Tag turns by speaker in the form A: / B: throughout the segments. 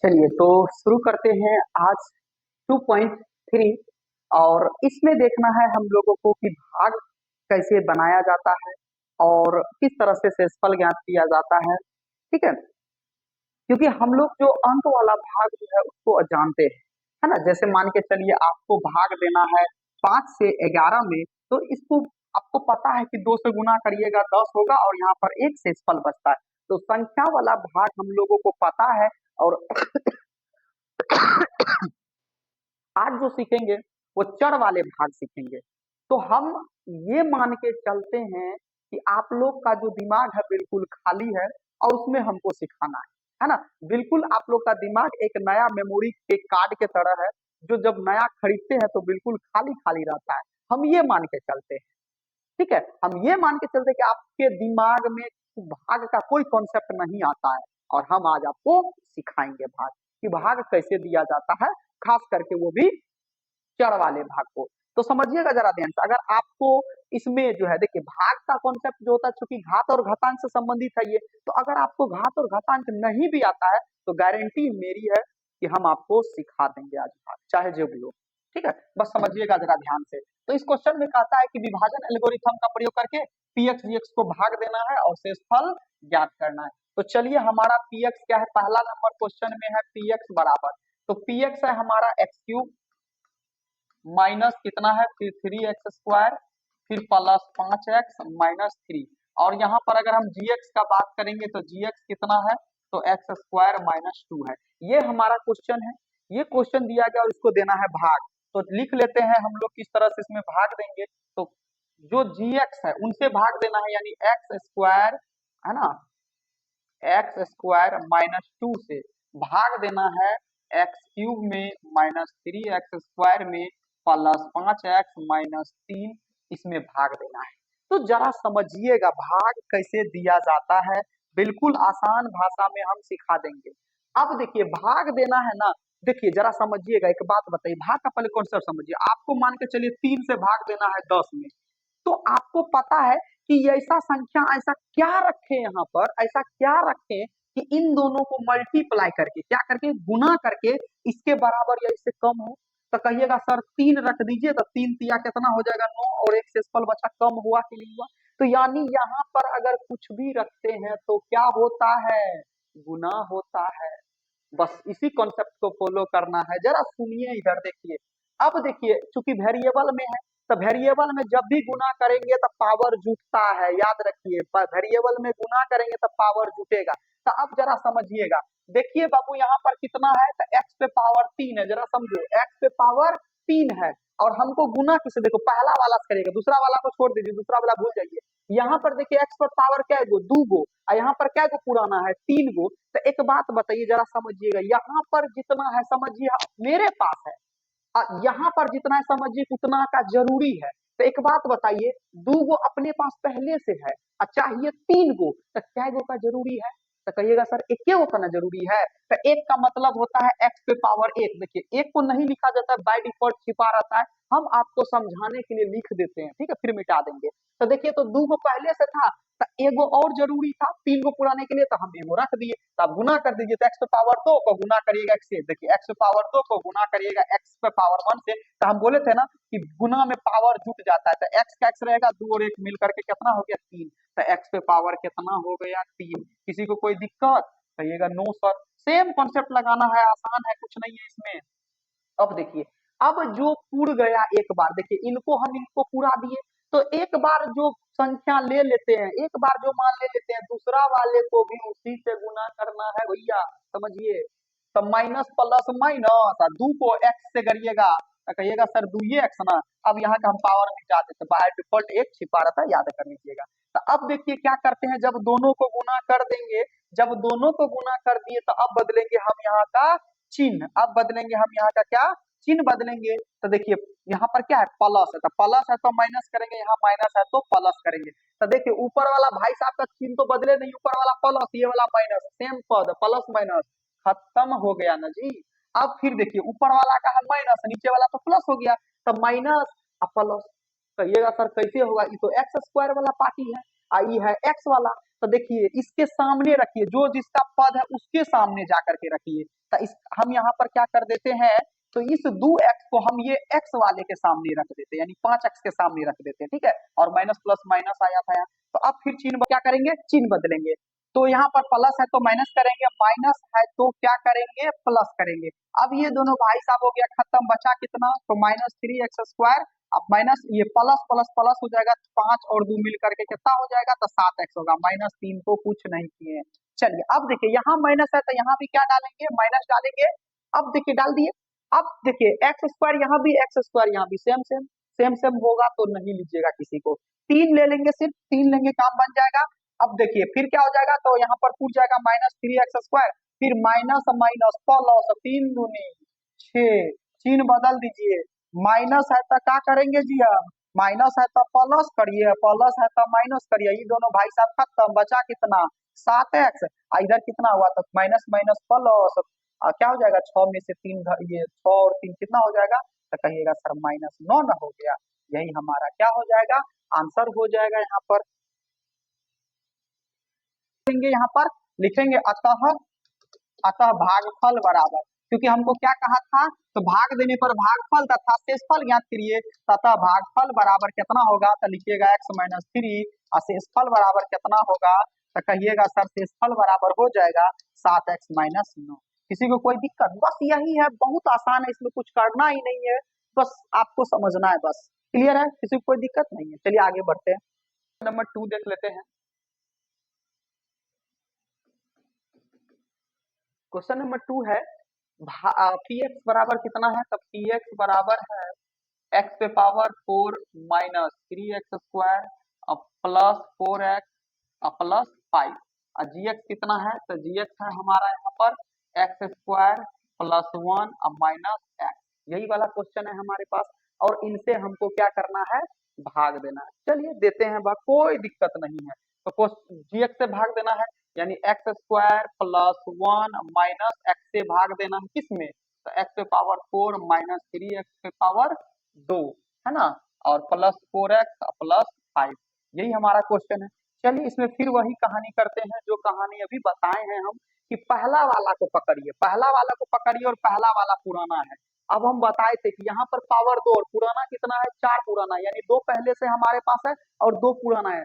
A: चलिए तो शुरू करते हैं आज 2.3। और इसमें देखना है हम लोगों को कि भाग कैसे बनाया जाता है और किस तरह से शेषफल ज्ञात किया जाता है। ठीक है, क्योंकि हम लोग जो अंक वाला भाग जो है उसको जानते हैं, है ना। जैसे मान के चलिए आपको भाग देना है 5 से 11 में, तो इसको आपको पता है कि 2 से गुना करिएगा 10 होगा और यहाँ पर एक शेषफल बचता है। तो संख्या वाला भाग हम लोगों को पता है। और आज जो सीखेंगे वो चर वाले भाग सीखेंगे। तो हम ये मान के चलते हैं कि आप लोग का जो दिमाग है बिल्कुल खाली है और उसमें हमको सिखाना है ना। बिल्कुल आप लोग का दिमाग एक नया मेमोरी के कार्ड के तरह है, जो जब नया खरीदते हैं तो बिल्कुल खाली खाली रहता है। हम ये मान के चलते हैं, ठीक है, हम ये मान के चलते हैं कि आपके दिमाग में भाग का कोई कॉन्सेप्ट नहीं आता है। और हम आज आपको सिखाएंगे भाग कि भाग कैसे दिया जाता है, खास करके वो भी चर वाले भाग को। तो समझिएगा जरा ध्यान से। अगर आपको इसमें जो है देखिए भाग का कॉन्सेप्ट जो होता है, चूंकि घात और घातांक से संबंधित है ये, तो अगर आपको घात और घातांक नहीं भी आता है तो गारंटी मेरी है कि हम आपको सिखा देंगे आज भाग, चाहे जो भी हो। ठीक है, बस समझिएगा जरा ध्यान से। तो इस क्वेश्चन में कहता है कि विभाजन एल्गोरिथम का प्रयोग करके पीएक्स जीएक्स को भाग देना है और शेषफल ज्ञात करना है। तो चलिए, हमारा पीएक्स क्या है, पहला नंबर क्वेश्चन में है पीएक्स बराबर, तो पीएक्स है हमारा एक्स क्यूब माइनस कितना है, फिर 3x² फिर प्लस 5x माइनस 3। और यहाँ पर अगर हम gx का बात करेंगे तो gx कितना है, तो x² माइनस 2 है। ये हमारा क्वेश्चन है, ये क्वेश्चन दिया गया और इसको देना है भाग। तो लिख लेते हैं हम लोग किस तरह से इसमें भाग देंगे। तो जो gx है उनसे भाग देना है, यानी x² है ना, x² माइनस 2 से भाग देना है एक्स क्यूब में माइनस 3x² में प्लस 5x माइनस 3, इसमें भाग देना है। तो जरा समझिएगा भाग कैसे दिया जाता है, बिल्कुल आसान भाषा में हम सिखा देंगे। अब देखिए भाग देना है ना, देखिए जरा समझिएगा, एक बात बताइए, भाग का पहले कॉन्सेप्ट समझिए। आपको मान के चलिए 3 से भाग देना है 10 में, तो आपको पता है कि ऐसा संख्या ऐसा क्या रखे, यहाँ पर ऐसा क्या रखे कि इन दोनों को मल्टीप्लाई करके, क्या करके, गुना करके इसके बराबर या इससे कम हो। तो कहिएगा सर 3 रख दीजिए, तो 3 तिया कितना हो जाएगा, 9, और एक शेषफल बचा, कम हुआ कि नहीं हुआ। तो यानी यहाँ पर अगर कुछ भी रखते हैं तो क्या होता है, गुना होता है। बस इसी कॉन्सेप्ट को फॉलो करना है। जरा सुनिए इधर देखिए। अब देखिए चूंकि वेरिएबल में है, तो वेरिएबल में जब भी गुना करेंगे तो पावर जुटता है, याद रखिए, वेरिएबल में गुना करेंगे तो पावर जुटेगा। तो अब जरा समझिएगा, देखिए बाबू यहाँ पर कितना है, तो एक्स पे पावर 3 है, जरा समझो, एक्स पे पावर 3 है और हमको गुना किसे, देखो पहला वाला से करेगा, दूसरा वाला को छोड़ दीजिए, दूसरा वाला भूल जाइए। यहाँ पर देखिए एक्स पर पावर क्या है, दो गो, और यहाँ पर क्या गो पुराना है, 3 गो। तो एक बात बताइए जरा समझिएगा, यहाँ पर जितना है समझिए मेरे पास है, यहाँ पर जितना है समझिए उतना का जरूरी है। तो एक बात बताइए, 2 गो अपने पास पहले से है और चाहिए 3 गो, तो क्या गो का जरूरी है, तो कहिएगा सर एक गो का ना जरूरी है। तो एक का मतलब होता है एक्स पे पावर 1। देखिए एक को नहीं लिखा जाता है, बाय डिफॉल्ट छिपा रहता है, हम आपको समझाने के लिए लिख देते हैं, ठीक है, फिर मिटा देंगे। तो देखिए, तो 2 गो पहले से था, तो एगो और जरूरी था 3 गो पुराने के लिए, तो हम एगो रख दिए। तो आप गुना कर दीजिए, तो एक्स पे पावर 2 को गुना करिएगा एक्स से, देखिए एक्स पे पावर 2 को गुना करिएगा एक्स पे पावर 1 से। तो हम बोले थे ना कि गुना में पावर जुट जाता है, तो एक्स का एक्स रहेगा, 2 और 1 मिल करके कितना हो गया, 3। तो एक्स पे पावर कितना हो गया, 3। किसी को कोई दिक्कत, कहिएगा नो सर। सेम कॉन्सेप्ट लगाना है, आसान है, कुछ नहीं है इसमें। अब देखिए, अब जो पूर गया एक बार, देखिए इनको हम इनको पूरा दिए, तो एक बार जो संख्या ले लेते हैं, एक बार जो मान ले लेते हैं, दूसरा वाले को भी उसी से गुना करना है भैया, समझिए। तो माइनस प्लस माइनस, और 2 को एक्स से करिएगा, तो कहिएगा सर 2x ना। अब यहाँ का हम पावर मिटा देते, बाय डिफॉल्ट एक छिपा रहता है, याद कर लीजिएगा। तो अब देखिए क्या करते हैं, जब दोनों को गुना कर देंगे, जब दोनों को गुना कर दिए तो अब बदलेंगे हम यहाँ का चिन्ह, अब बदलेंगे हम यहाँ का क्या चिन्ह बदलेंगे। तो देखिए यहाँ पर क्या है, प्लस है, तो प्लस है तो माइनस करेंगे, यहाँ माइनस है तो प्लस करेंगे। तो देखिए ऊपर वाला भाई साहब का चिन्ह तो बदले नहीं, ऊपर वाला प्लस, ये वाला माइनस, सेम पद, प्लस माइनस खत्म हो गया ना जी। अब फिर देखिए ऊपर वाला का है माइनस, नीचे वाला तो प्लस हो गया, तो माइनस और प्लस। कहिएगा सर कैसे होगा, ये तो एक्स स्क्वायर वाला पार्टी है, ये है एक्स वाला। तो देखिए इसके सामने रखिए, जो जिसका पद है उसके सामने जाकर के रखिए। तो इस हम यहाँ पर क्या कर देते हैं, तो इस 2x को हम ये x वाले के सामने रख देते हैं, यानी 5x के सामने रख देते हैं, ठीक है। और माइनस प्लस माइनस आया था यहाँ, तो अब फिर चिन्ह क्या करेंगे, चिन्ह बदलेंगे। तो यहाँ पर प्लस है तो माइनस करेंगे, माइनस है तो क्या करेंगे, प्लस करेंगे। अब ये दोनों भाई साहब हो गया खत्म, बचा कितना, तो -3x²। अब माइनस ये प्लस प्लस प्लस हो जाएगा, 5 और 2 मिल करके कितना हो जाएगा, तो 7x होगा। -3 को कुछ नहीं किए। चलिए अब देखिए यहाँ माइनस है तो यहाँ भी क्या डालेंगे, माइनस डालेंगे। अब देखिए डाल दिए। अब देखिए x² यहाँ भी, x² यहाँ भी, सेम सेम सेम सेम होगा तो नहीं लीजिएगा किसी को। 3 ले लेंगे, सिर्फ 3 लेंगे, काम बन जाएगा। अब देखिए फिर क्या हो जाएगा, तो यहाँ पर पूछ जाएगा -3x², फिर माइनस माइनस प्लस, 3 दूनी 6, चिन्ह बदल दीजिए। माइनस है तो क्या करेंगे जी, हम माइनस है तो प्लस करिए, प्लस है तो माइनस करिए, ये दोनों भाई साहब खत्म, बचा कितना, 7x। इधर कितना हुआ, तो माइनस माइनस प्लस, क्या हो जाएगा, 6 में से 3, ये 6 और 3 कितना हो जाएगा, तो कहिएगा सर -9 न हो गया। यही हमारा क्या हो जाएगा, आंसर हो जाएगा। यहाँ पर लिखेंगे, यहाँ पर लिखेंगे अतः, अतः भागफल बराबर, क्योंकि हमको क्या कहा था, तो भाग देने पर भागफल तथा शेषफल ज्ञात करिए, तथा भागफल बराबर कितना होगा, तो लिखिएगा x-3, और शेषफल बराबर कितना होगा, तो कहिएगा सर शेषफल बराबर हो जाएगा 7x-9। किसी को कोई दिक्कत, बस यही है, बहुत आसान है, इसमें कुछ करना ही नहीं है, बस आपको समझना है, बस क्लियर है, किसी को कोई दिक्कत नहीं है। चलिए आगे बढ़ते हैं, नंबर 2 देख लेते हैं। क्वेश्चन नंबर 2 है, पी एक्स बराबर कितना है, तब पी एक्स बराबर है x पे power 4 minus 3x² plus 4x plus 5, और जी एक्स कितना है, तो जी एक्स है हमारा यहाँ पर x² प्लस 1 माइनस x। यही वाला क्वेश्चन है हमारे पास, और इनसे हमको क्या करना है, भाग देना है। चलिए देते हैं भाग, कोई दिक्कत नहीं है। तो जी एक्स से भाग देना है, यानी x² प्लस 1 माइनस x से भाग देना है किसमें, तो x पे पावर 4 माइनस 3x पे पावर 2, है ना, और प्लस 4x प्लस 5, यही हमारा क्वेश्चन है। चलिए इसमें फिर वही कहानी करते हैं जो कहानी अभी बताए हैं हम, कि पहला वाला को पकड़िए, पहला वाला को पकड़िए, और पहला वाला पुराना है। अब हम बताए थे कि यहाँ पर पावर 2 और पुराना कितना है, 4 पुराना, यानी 2 पहले से हमारे पास है और 2 पुराना है,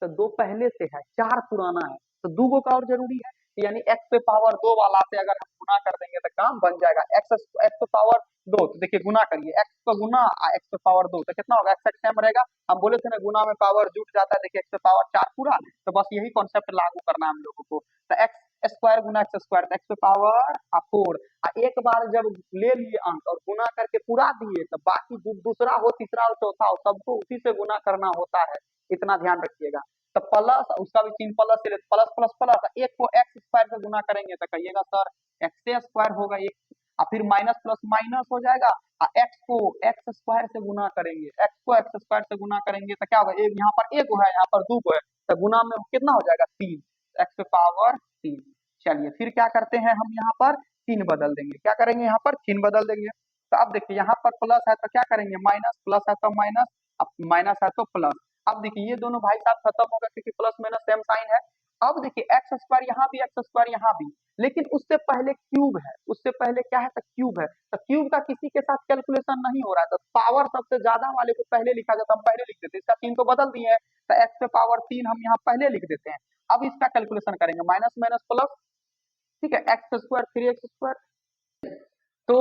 A: तो 2 पहले से है, 4 पुराना है, तो 2 का और जरूरी है, यानी x पे पावर 2 वाला से अगर हम गुना कर देंगे तो काम बन जाएगा। x पे पावर 2, तो देखिए गुना करिए, x पे गुना x पे पावर 2, तो कितना होगा, x सेम रहेगा। हम बोले थे ना गुना में पावर जुट जाता है, देखिए x पे पावर 4 पूरा, तो बस यही कॉन्सेप्ट लागू करना है हम लोगों को। तो x² गुना x², तो x पे पावर 4, एक बार जब ले लिए अंक और गुना करके पूरा दिए, तो बाकी दूसरा हो, तीसरा हो, चौथा हो, सबको उसी से गुना करना होता है, इतना ध्यान रखिएगा। तो प्लस, उसका भी चिन्ह प्लस से, प्लस प्लस प्लस, एक को x² से गुना करेंगे तो कहिएगा सर x² होगा एक, और फिर माइनस प्लस माइनस हो जाएगा, और x को x² से गुना करेंगे, x को x² से गुना करेंगे तो क्या होगा, एक यहाँ पर 1 है, यहाँ पर 2 है, तो गुना में कितना हो जाएगा 3, x पे पावर 3। चलिए फिर क्या करते हैं, हम यहाँ पर चिन्ह बदल देंगे, क्या करेंगे, यहाँ पर चिन्ह बदल देंगे। तो अब देखिए यहाँ पर प्लस है तो क्या करेंगे, माइनस, प्लस है तो माइनस, अब माइनस है तो प्लस। अब देखिए ये दोनों भाई साहब खत्म होगा, क्योंकि प्लस माइनस सेम साइन है। अब देखिए x² यहाँ भी, x² यहाँ भी, लेकिन उससे पहले क्यूब है, उससे पहले क्या है, तो क्यूब है, तो क्यूब का किसी के साथ कैलकुलेशन नहीं हो रहा है, तो पावर सबसे ज्यादा वाले को पहले लिखा जाता है, हम पहले लिख देते हैं, इसका 3 को बदल दिए हैं, तो x पे पावर 3 हम यहाँ पहले लिख देते हैं। अब इसका कैलकुलेशन करेंगे, माइनस माइनस प्लस, ठीक है, x² 3x², तो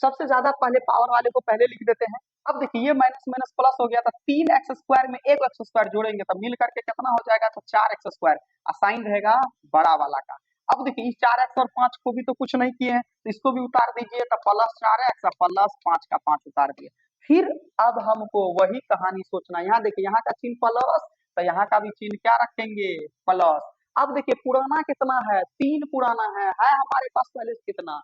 A: सबसे ज्यादा पहले पावर वाले को पहले लिख देते हैं। अब देखिए ये माइनस माइनस प्लस हो गया, तो 3x² में 1x² जोड़ेंगे तो मिल करके कितना हो जाएगा, तो 4x², साइन रहेगा बड़ा वाला का। अब देखिए इस 4x और 5 को भी तो कुछ नहीं किए हैं, तो इसको भी उतार दीजिए, तो प्लस 4x प्लस 5 का 5 उतार दिए। फिर अब हमको वही कहानी सोचना, यहाँ देखिए यहाँ का चिन्ह प्लस, तो यहाँ का भी चिन्ह क्या रखेंगे, प्लस। अब देखिए पुराना कितना है, 3 पुराना है हमारे पास पहले से कितना,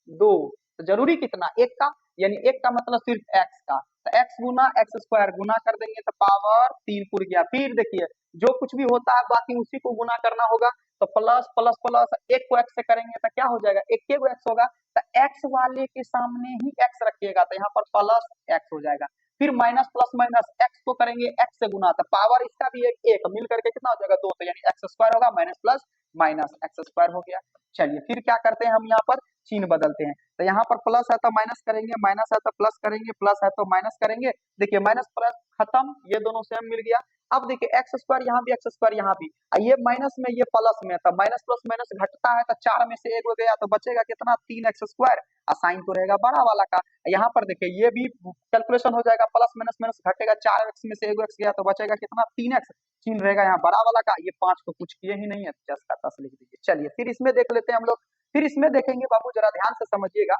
A: 2, तो जरूरी कितना, 1 का, यानी 1 का मतलब सिर्फ x का, तो x गुना x² गुना कर देंगे तो पावर 3 पुर गया। फिर देखिए जो कुछ भी होता है बाकी उसी को गुना करना होगा, तो प्लस प्लस प्लस, 1 को x से करेंगे तो क्या हो जाएगा, 1 x होगा, तो x वाले के सामने ही x रखिएगा, तो यहाँ पर प्लस x हो जाएगा। फिर माइनस प्लस माइनस एक्स को करेंगे एक्स से गुना, तो पावर इसका भी एक मिल करके कितना हो जाएगा 2, तो यानी एक्स स्क्वायर होगा minus plus minus x square हो गया। चलिए फिर क्या करते हैं हम यहाँ पर चिन्ह बदलते हैं, तो यहाँ पर प्लस है तो माइनस करेंगे, माइनस है तो प्लस करेंगे, प्लस है तो माइनस करेंगे। देखिए माइनस प्लस खत्म, ये दोनों सेम मिल गया। अब देखिए एक्स स्क्वायर यहाँ भी, एक्स स्क्वायर यहाँ भी, ये माइनस में ये प्लस में, तो माइनस प्लस माइनस घटता है तो 4 में से 1 हो गया, तो बचेगा कितना 3 एक्स स्क्वायर, साइन तो रहेगा बड़ा वाला का। यहाँ पर देखिए ये भी कैलकुलेशन हो जाएगा, प्लस माइनस माइनस घटेगा, 4 एक्स में से 1 एक्स गया तो बचेगा कितना 3 एक्स, चिन्ह रहेगा यहाँ बड़ा वाला का। ये 5 को कुछ किए ही नहीं है, 10 का 10 लिख दीजिए। चलिए फिर इसमें देख लेते हैं हम लोग, फिर इसमें देखेंगे बाबू जरा ध्यान से समझिएगा।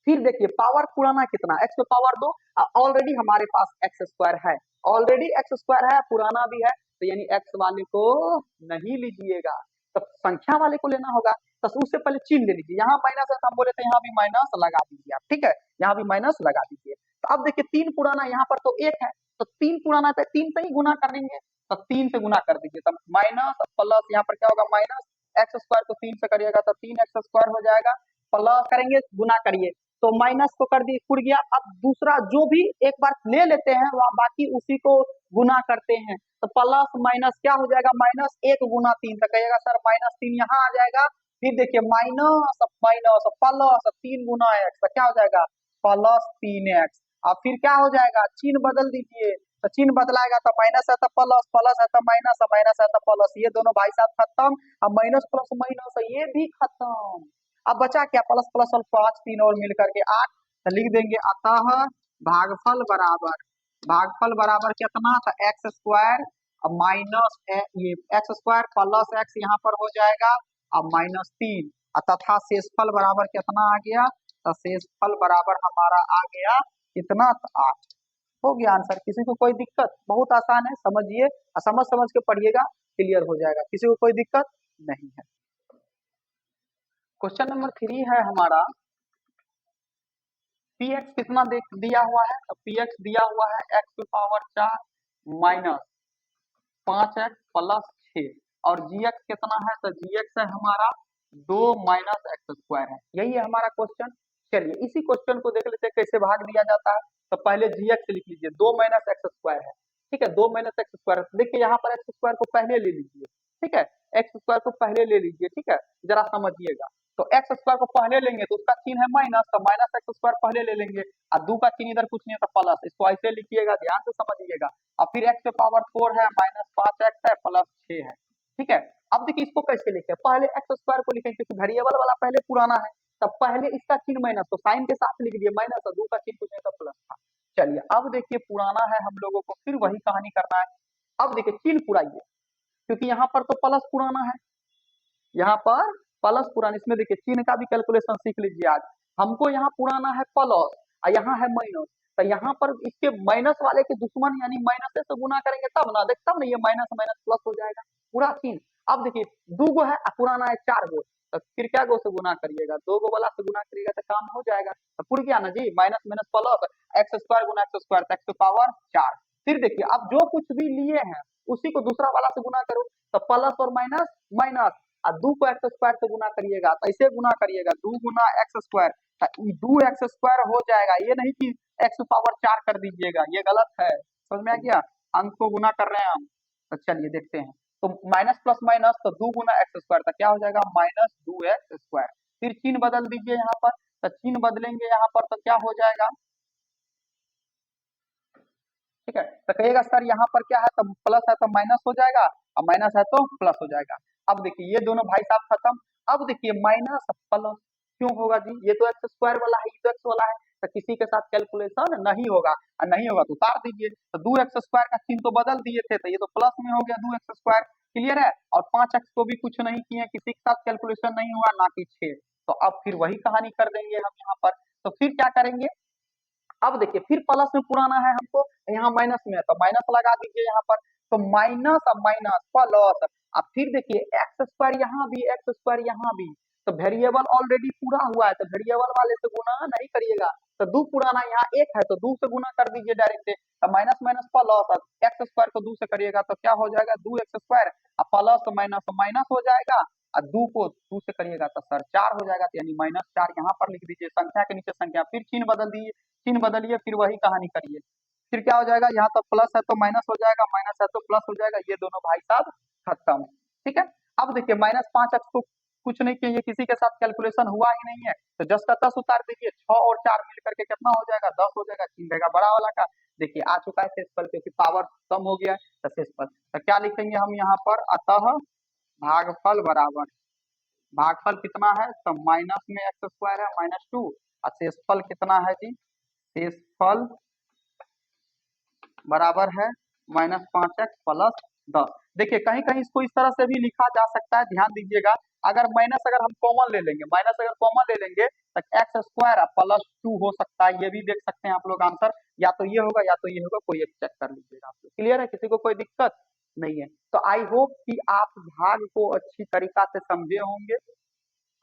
A: फिर देखिए पावर पुराना कितना, एक्स पे पावर 2, ऑलरेडी हमारे पास एक्स स्क्वायर है, ऑलरेडी एक्स स्क्वायर है, पुराना भी है, तो यानी एक्स वाले को नहीं लीजिएगा, तो संख्या वाले को लेना होगा। तो उससे पहले चिन्ह ले लीजिए, यहाँ माइनस है तो हम बोले थे यहाँ भी माइनस लगा दीजिए आप, ठीक है, यहाँ भी माइनस लगा दीजिए। तो अब देखिए 3 पुराना, यहाँ पर तो 1 है, तो 3 पुराना पे 3 से ही गुना कर देंगे, तो 3 से गुना कर दीजिए, तब माइनस प्लस यहाँ पर क्या होगा माइनस एक्स स्क्वायर को 3 से करिएगा तो 3 एक्स स्क्वायर हो जाएगा, प्लस करेंगे गुना करिए तो माइनस को कर दी उड़ गया। अब दूसरा जो भी एक बार ले लेते हैं वह बाकी उसी को गुना करते हैं, तो प्लस माइनस क्या हो जाएगा माइनस 1 गुना 3, तो कहिएगा सर माइनस 3 यहाँ आ जाएगा। फिर देखिए माइनस माइनस प्लस 3 गुना एक्स, तो क्या हो जाएगा प्लस 3 एक्स। अब फिर क्या हो जाएगा चिन्ह बदल दीजिए, तो चिन्ह बदलाएगा तो माइनस है तो प्लस, प्लस है तो माइनस, माइनस है तो प्लस, ये दोनों भाई साहब खत्म। अब माइनस प्लस माइनस ये भी खत्म। अब बचा क्या प्लस प्लस और 5 3 और मिलकर के 8, तो लिख देंगे अतः भागफल बराबर, भागफल बराबर कितना था एक्स स्क्वायर माइनस ये एक्स स्क्वायर प्लस एक्स यहाँ पर हो जाएगा अब माइनस 3, तथा शेषफल बराबर कितना आ गया, तो शेषफल बराबर हमारा आ गया कितना 8। हो गया आंसर। किसी को कोई दिक्कत, बहुत आसान है, समझिए समझ समझ के पढ़िएगा, क्लियर हो जाएगा, किसी को कोई दिक्कत नहीं है। क्वेश्चन नंबर 3 है हमारा, पी एक्स कितना दिया हुआ है, तो पी एक्स दिया हुआ है एक्स की पावर 4 माइनस 5 एक्स प्लस 6, और जी एक्स कितना है, तो जी एक्स है हमारा 2 माइनस एक्स स्क्वायर है, यही है हमारा क्वेश्चन। चलिए इसी क्वेश्चन को देख लेते हैं कैसे भाग दिया जाता है। तो पहले जी एक्स लिख लीजिए, 2 माइनस एक्स स्क्वायर है, ठीक है, 2 माइनस एक्स स्क्वायर, देखिए यहाँ पर एक्स स्क्वायर को पहले ले लीजिए, ठीक है, एक्स स्क्वायर को पहले ले लीजिए, ठीक है, जरा समझिएगा। तो एक्स स्क्वायर को पहले लेंगे तो उसका चिन्ह है माइनस, तो माइनस एक्स स्क्वायर पहले ले लेंगे, और 2 का चिन्ह इधर कुछ नहीं है तो प्लस, इसको ऐसे लिखिएगा, ध्यान से समझिएगा। और फिर एक्स पे पावर 4 है माइनस 5 एक्स है प्लस 6 है, ठीक है। अब देखिए इसको कैसे लिखते हैं, पहले एक्स स्क्वायर को लिखेंगे क्योंकि वेरिएबल वाला पहले पुराना है, तब पहले इसका चिन्ह माइनस, तो साइन के साथ लिख दिए माइनस, और 2 का चिन्ह कुछ नहीं तो प्लस था। चलिए अब देखिए पुराना है हम लोगों को फिर वही कहानी करना है। अब देखिए चिन्ह पुराइए, क्योंकि यहाँ पर तो प्लस पुराना है, यहाँ पर प्लस पुराना, इसमें देखिए चिन्ह का भी कैलकुलेशन सीख लीजिए आज। हमको यहाँ पुराना है प्लस और यहाँ है माइनस, तो यहाँ पर इसके माइनस वाले के दुश्मन यानी माइनस से गुना करेंगे तब ना, देख तब ना ये माइनस माइनस प्लस हो जाएगा पूरा चिन्ह। अब देखिए 2 गो है पुराना है 4 गो, तो फिर क्या गो से गुना करिएगा, 2 गो वाला से गुना करिएगा तो काम हो जाएगा, तो पूरी क्या ना जी minus minus plus X square गुना X square, X to power 4। फिर देखिए अब जो कुछ भी लिए हैं उसी को दूसरा वाला से गुना करो, तो प्लस और माइनस माइनस, और 2 को एक्स स्क्वायर से गुना करिएगा, तो ऐसे गुना करिएगा 2 गुना एक्स स्क्वायर, 2 एक्स स्क्वायर हो जाएगा, ये नहीं कि एक्स पावर 4 कर दीजिएगा, ये गलत है, समझ में आ गया, अंक को गुना कर रहे हैं हम। तो चलिए देखते हैं, तो माइनस प्लस माइनस तो 2 गुना एक्स स्क्वायर, तो क्या हो जाएगा माइनस 2 एक्स स्क्वायर। फिर चिन्ह बदल दीजिए यहाँ पर, तो चिन्ह बदलेंगे यहाँ पर तो क्या हो जाएगा, ठीक है, तो कहिएगा सर यहाँ पर क्या है, तो प्लस है तो माइनस हो जाएगा, और माइनस है तो प्लस हो जाएगा। अब देखिए ये दोनों भाई साहब खत्म। अब देखिए माइनस प्लस क्यों होगा जी, ये तो एक्स स्क्वायर वाला है, ये तो एक्स वाला है, तो किसी के साथ कैलकुलेशन नहीं होगा, और नहीं होगा तो उतार दीजिए। तो 2 एक्स स्क्वायर का चिन्ह तो बदल दिए थे, तो ये तो प्लस में हो गया 2 एक्स स्क्वायर, क्लियर है। और 5 एक्स को भी कुछ नहीं किए, किसी के साथ कैलकुलेशन नहीं हुआ, ना कि 6, तो अब फिर वही कहानी कर देंगे हम यहाँ पर। तो फिर क्या करेंगे, अब देखिए फिर प्लस में पुराना है हमको, यहाँ माइनस में है तो माइनस लगा दीजिए यहाँ पर, तो माइनस अब माइनस प्लस, अब फिर देखिए एक्स स्क्वायर यहाँ भी, एक्स स्क्वायर यहाँ भी, तो वेरिएबल ऑलरेडी पूरा हुआ है, तो वेरिएबल वाले से गुना नहीं करिएगा, तो 2 पुराना यहाँ 1 है तो 2 से गुना कर दीजिए डायरेक्ट, तो minus minus plus, X square को 2 से करिएगा तो क्या हो जाएगा 2 x square, plus minus minus हो जाएगा, और 2 को 2 से करिएगा तो सर 4 हो जाएगा, तो यानी -4 यहाँ पर लिख दीजिए, संख्या के नीचे संख्या, फिर चिन्ह बदल दीजिए, चिन्ह बदलिए, फिर वही कहानी करिए। फिर क्या हो जाएगा, यहाँ तो प्लस है तो माइनस हो जाएगा, माइनस है तो प्लस हो जाएगा, ये दोनों भाई साहब खत्म। ठीक है, अब देखिए -5x को कुछ नहीं किए, किसी के साथ कैलकुलेशन हुआ ही नहीं है, तो 10 का 10 उतार दीजिए, 6 और 4 मिल करके कितना हो जाएगा, 10 हो जाएगा, चिन्ह रहेगा बड़ा वाला का। देखिए आ चुका है शेषफल, क्योंकि पावर कम हो गया है, तो शेषफल, तो क्या लिखेंगे हम यहाँ पर, अतः भागफल बराबर, भागफल कितना है, तो माइनस में एक्स स्क्वायर है -2, और शेषफल कितना है जी, शेषफल बराबर है -5x प्लस 10। देखिए कहीं कहीं इसको इस तरह से भी लिखा जा सकता है, ध्यान दीजिएगा, अगर माइनस अगर हम कॉमन ले लेंगे, माइनस अगर कॉमन ले लेंगे तो एक्स स्क्वायर प्लस 2 हो सकता है, ये भी देख सकते हैं आप लोग आंसर, या तो ये होगा या तो ये होगा, कोई एक चेक कर लीजिएगा आप लोग। क्लियर है, किसी को कोई दिक्कत नहीं है। तो आई होप कि आप भाग को अच्छी तरीका से समझे होंगे,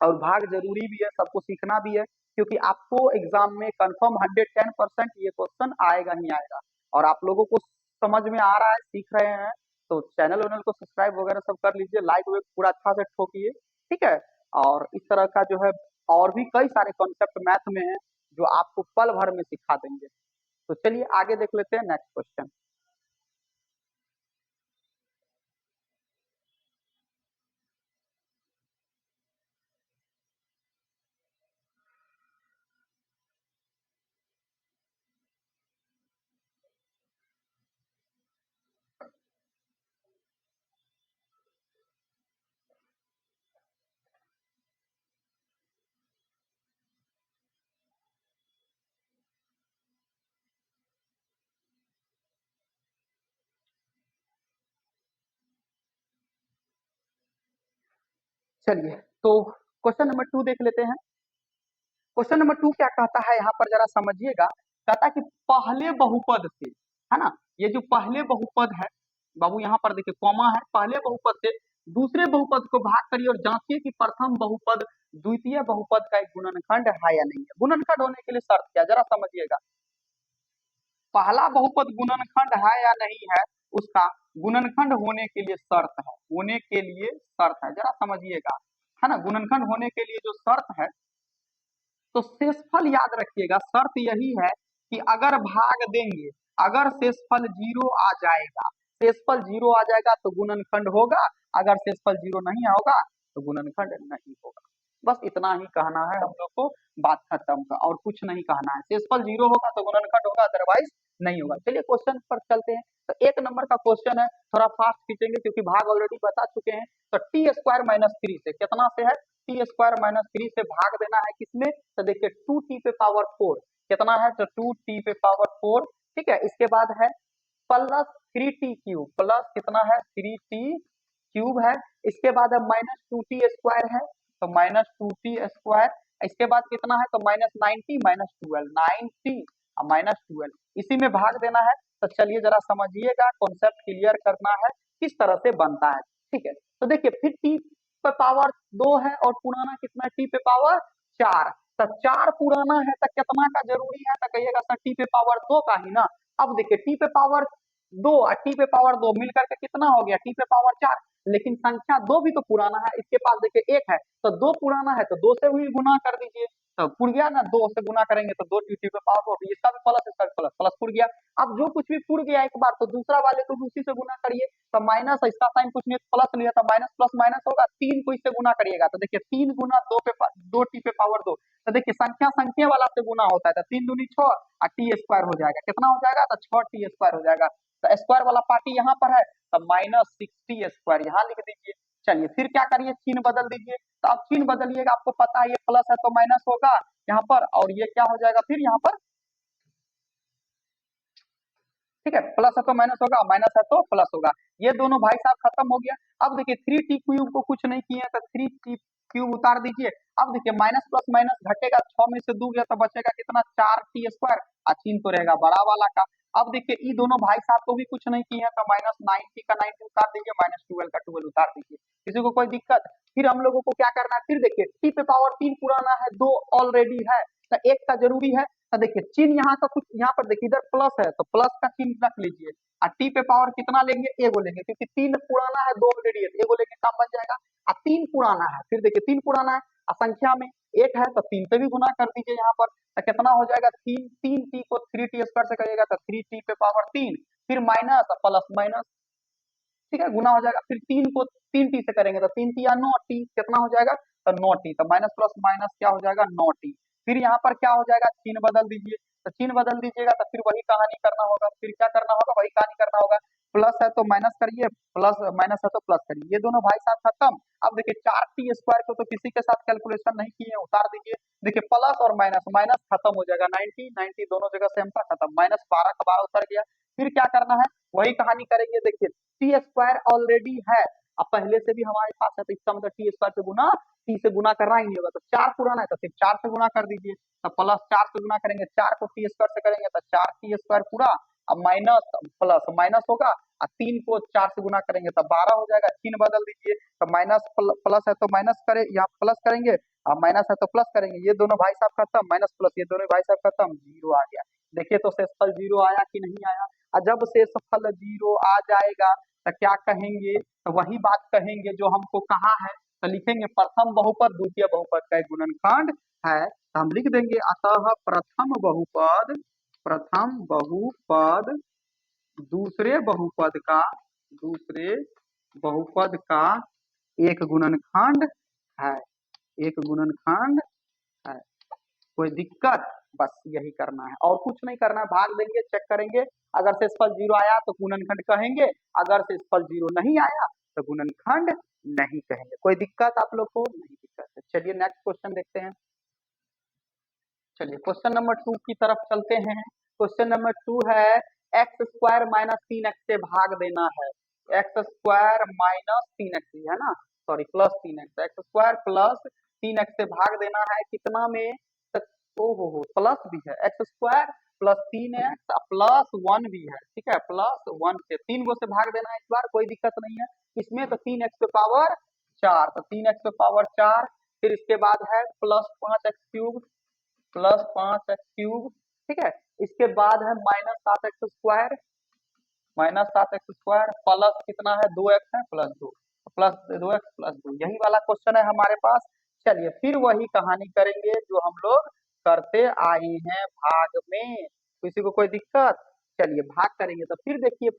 A: और भाग जरूरी भी है, सबको सीखना भी है, क्योंकि आपको एग्जाम में कंफर्म 110% ये क्वेश्चन आएगा ही आएगा, और आप लोगों को समझ में आ रहा है, सीख रहे हैं, तो चैनल वैनल को सब्सक्राइब वगैरह सब कर लीजिए, लाइक वेक पूरा अच्छा से ठोकिए। ठीक है, और इस तरह का जो है और भी कई सारे कॉन्सेप्ट मैथ में है जो आपको पल भर में सिखा देंगे। तो चलिए आगे देख लेते हैं नेक्स्ट क्वेश्चन। चलिए तो क्वेश्चन नंबर 2 देख लेते हैं। क्वेश्चन नंबर 2 क्या कहता है, यहाँ पर जरा समझिएगा, कहता है कि पहले बहुपद से, है ना, ये जो पहले बहुपद है बाबू, यहाँ पर देखिए कॉमा है, पहले बहुपद से दूसरे बहुपद को भाग करिए और जांचिए कि प्रथम बहुपद द्वितीय बहुपद का एक गुणनखंड है या नहीं है। गुणनखंड होने के लिए शर्त क्या, जरा समझिएगा, पहला बहुपद गुणनखंड है या नहीं है, उसका गुणनखंड होने के लिए शर्त है, होने के लिए शर्त है, जरा समझिएगा, है ना, गुणनखंड होने के लिए जो शर्त है, तो शेषफल याद रखिएगा, शर्त यही है कि अगर भाग देंगे, अगर शेषफल 0 आ जाएगा, शेषफल 0 आ जाएगा तो गुणनखंड होगा, अगर शेषफल 0 नहीं होगा तो गुणनखंड नहीं होगा। बस इतना ही कहना है हम लोग को, बात खत्म का, और कुछ नहीं कहना है, शेषफल 0 होगा तो गुणनखंड होगा, अदरवाइज नहीं होगा। चलिए क्वेश्चन पर चलते हैं। तो 1 नंबर का क्वेश्चन है, थोड़ा फास्ट खींचेंगे क्योंकि भाग ऑलरेडी बता चुके हैं। तो टी स्क्वायर माइनस 3 से कितना से है, टी स्क्वायर माइनस 3 से भाग देना है किसमें, तो देखिए 2t पे पावर 4 कितना है, तो 2t पे पावर 4। ठीक है, इसके बाद है प्लस 3t क्यूब, प्लस कितना है 3t क्यूब है। इसके बाद है -2t स्क्वायर है, तो -2t स्क्वायर। इसके बाद कितना है, तो -90 -12, 90 और -12, इसी में भाग देना है। तो चलिए जरा समझिएगा, कॉन्सेप्ट क्लियर करना है किस तरह से बनता है। ठीक है, तो देखिए फिर टी पे पावर 2 है और पुराना कितना है, टी पे पावर 4, तो 4 पुराना है तो कितना का जरूरी है, तो कहिएगा सर टी पे पावर 2 का ही ना। अब देखिए टी पे पावर 2 और टी पे पावर 2 मिल करके कितना हो गया, टी पे पावर 4, लेकिन संख्या 2 भी तो पुराना है, इसके पास देखिए 1 है, तो 2 पुराना है तो 2 से भी गुना कर दीजिए, तो पुर गया ना, 2 से गुना करेंगे तो 2 टी पे पावर 4, इसका भी प्लस, इसका भी प्लस, प्लस पुर गया। अब जो कुछ भी पुर गया एक बार, तो दूसरा वाले को भी उसी से गुना करिए, तो माइनस, इसका साइन कुछ नहीं, प्लस लिया था, माइनस प्लस माइनस होगा, 3 को इससे गुना करिएगा, तो देखिए 3 गुना 2 टी पे पावर 2, तो देखिए संख्या संख्या वाला से गुना होता है, तो 3 दूनी 6 और टी स्क्वायर हो जाएगा, कितना हो जाएगा, तो 6t स्क्वायर हो जाएगा। तो स्क्वायर वाला पार्टी यहाँ पर है, तो -6t स्क्वायर यहाँ लिख दीजिए। चलिए फिर क्या करिए, चिन्ह बदल दीजिए, तो अब चिन्ह बदलिएगा, आपको पता है ये प्लस है तो माइनस होगा यहाँ पर, और ये क्या हो जाएगा फिर यहाँ पर, ठीक है, प्लस है तो माइनस होगा, माइनस है तो प्लस होगा, ये दोनों भाई साहब खत्म हो गया। अब देखिए 3t क्यूब को कुछ नहीं किए तो 3t क्यूब उतार दीजिए। अब देखिए माइनस प्लस माइनस घटेगा, 6 में से 2 गया तो बचेगा कितना, 4t स्क्वायर, और चिन्ह तो रहेगा बड़ा वाला का। अब देखिए ये दोनों भाई साहब को भी कुछ नहीं किए हैं, तो -90 का 90 उतार दीजिए, -12 का 12 उतार दीजिए, किसी को कोई दिक्कत। फिर हम लोगों को क्या करना है, फिर देखिए टी पे पावर 3 पुराना है, 2 ऑलरेडी है, तो 1 का जरूरी है, तो देखिए चिन्ह यहाँ का कुछ, यहाँ पर देखिए इधर प्लस है तो प्लस का चिन्ह रख लीजिए, और टी पे पावर कितना लेंगे, एगो लेंगे, क्योंकि तीन पुराना है, दो ऑलरेडी है, एगो लेंगे काम बन जाएगा। और तीन पुराना है, फिर देखिए तीन पुराना है और संख्या में एक है, तो तीन से भी गुना कर दीजिए यहाँ पर, तो कितना हो जाएगा, तीन, तीन टी को थ्री टी स्क्वायर से करिएगा तो थ्री टी पे पावर तीन, फिर माइनस प्लस माइनस, ठीक है, गुना हो जाएगा। फिर तीन को तीन टी से करेंगे तो तीन टी या नौ टी, कितना हो जाएगा, तो नौ टी, तो माइनस प्लस माइनस क्या हो जाएगा, नौ टी। फिर यहाँ पर क्या हो जाएगा, चिन्ह बदल दीजिए, तो चिन्ह बदल दीजिएगा तो फिर वही कहानी करना होगा, फिर क्या करना होगा, वही कहानी करना होगा, प्लस है तो माइनस करिए, प्लस माइनस है तो प्लस करिए, ये दोनों भाई साहब खत्म। अब देखिए चार टी स्क्वायर को तो किसी के साथ कैलकुलेशन नहीं किए, उतार दीजिए, देखिए प्लस और माइनस, माइनस खत्म हो जाएगा, 90 90 दोनों जगह सेम था, खत्म, माइनस 12 का 12 उतर गया। फिर क्या करना है, वही कहानी करेंगे, देखिए टी स्क्वायर ऑलरेडी है, अब पहले से भी हमारे पास है, तो इसका मतलब टी स्क्वायर से गुना, टी से गुना करना ही नहीं होगा, तो चार पुराना है तो सिर्फ चार से गुना कर दीजिए, तो प्लस चार से गुना करेंगे, चार को टी स्क्वायर से करेंगे तो चार टी स्क्वायर पूरा, अब माइनस प्लस माइनस होगा, और तीन को चार से गुना करेंगे तो 12 हो जाएगा, चिन्ह बदल दीजिए, तो माइनस प्लस है तो माइनस करे, यहाँ प्लस करेंगे, और माइनस है तो प्लस करेंगे, ये दोनों भाई साहब खत्म, माइनस प्लस ये दोनों भाई साहब खत्म, जीरो आ गया। देखिए तो शेषफल जीरो आया कि नहीं आया, और जब शेषफल जीरो आ जाएगा तो क्या कहेंगे, तो वही बात कहेंगे जो हमको कहा है, तो लिखेंगे प्रथम बहुपद द्वितीय बहुपद का एक गुणनखंड है, तो हम लिख देंगे अतः प्रथम बहुपद दूसरे बहुपद का एक गुणनखंड है, एक गुणनखंड है, कोई दिक्कत, बस यही करना है और कुछ नहीं करना है, भाग देंगे, चेक करेंगे, अगर शेषफल जीरो आया तो गुणनखंड कहेंगे, अगर शेषफल जीरो नहीं आया तो गुणनखंड नहीं कहेंगे। कोई दिक्कत आप लोग को, नहीं दिक्कत है। चलिए नेक्स्ट क्वेश्चन देखते हैं, चलिए क्वेश्चन नंबर 2 की तरफ चलते हैं। क्वेश्चन नंबर 2 है एक्स स्क्वायर माइनस तीन एक्स से भाग देना है, एक्स स्क्वायर माइनस तीन एक्स है ना, सॉरी प्लस तीन एक्स, एक्स स्क्वायर प्लस तीन एक्स से भाग देना है, कितना में, हो प्लस भी है, एक्स स्क्वायर प्लस तीन एक्स प्लस वन भी है, ठीक है, प्लस वन से तीन गो से भाग देना है इस बार, कोई दिक्कत नहीं है इसमें, तो तीन एक्स पे पावर चार, तो तीन एक्स पे पावर चार, फिर इसके बाद है प्लस पांच एक्स क्यूब, प्लस पांच एक्स क्यूब, ठीक है, इसके बाद है माइनस सात एक्स स्क्वायर, माइनस सात एक्स स्क्वायर, प्लस कितना है, दो एक्स है, प्लस दो, प्लस दो एक्स प्लस दो, यही वाला क्वेश्चन है हमारे पास। चलिए फिर वही कहानी करेंगे जो हम लोग करते आए हैं भाग में, किसी को कोई दिक्कत, चलिए भाग करेंगे, तो फिर देखिए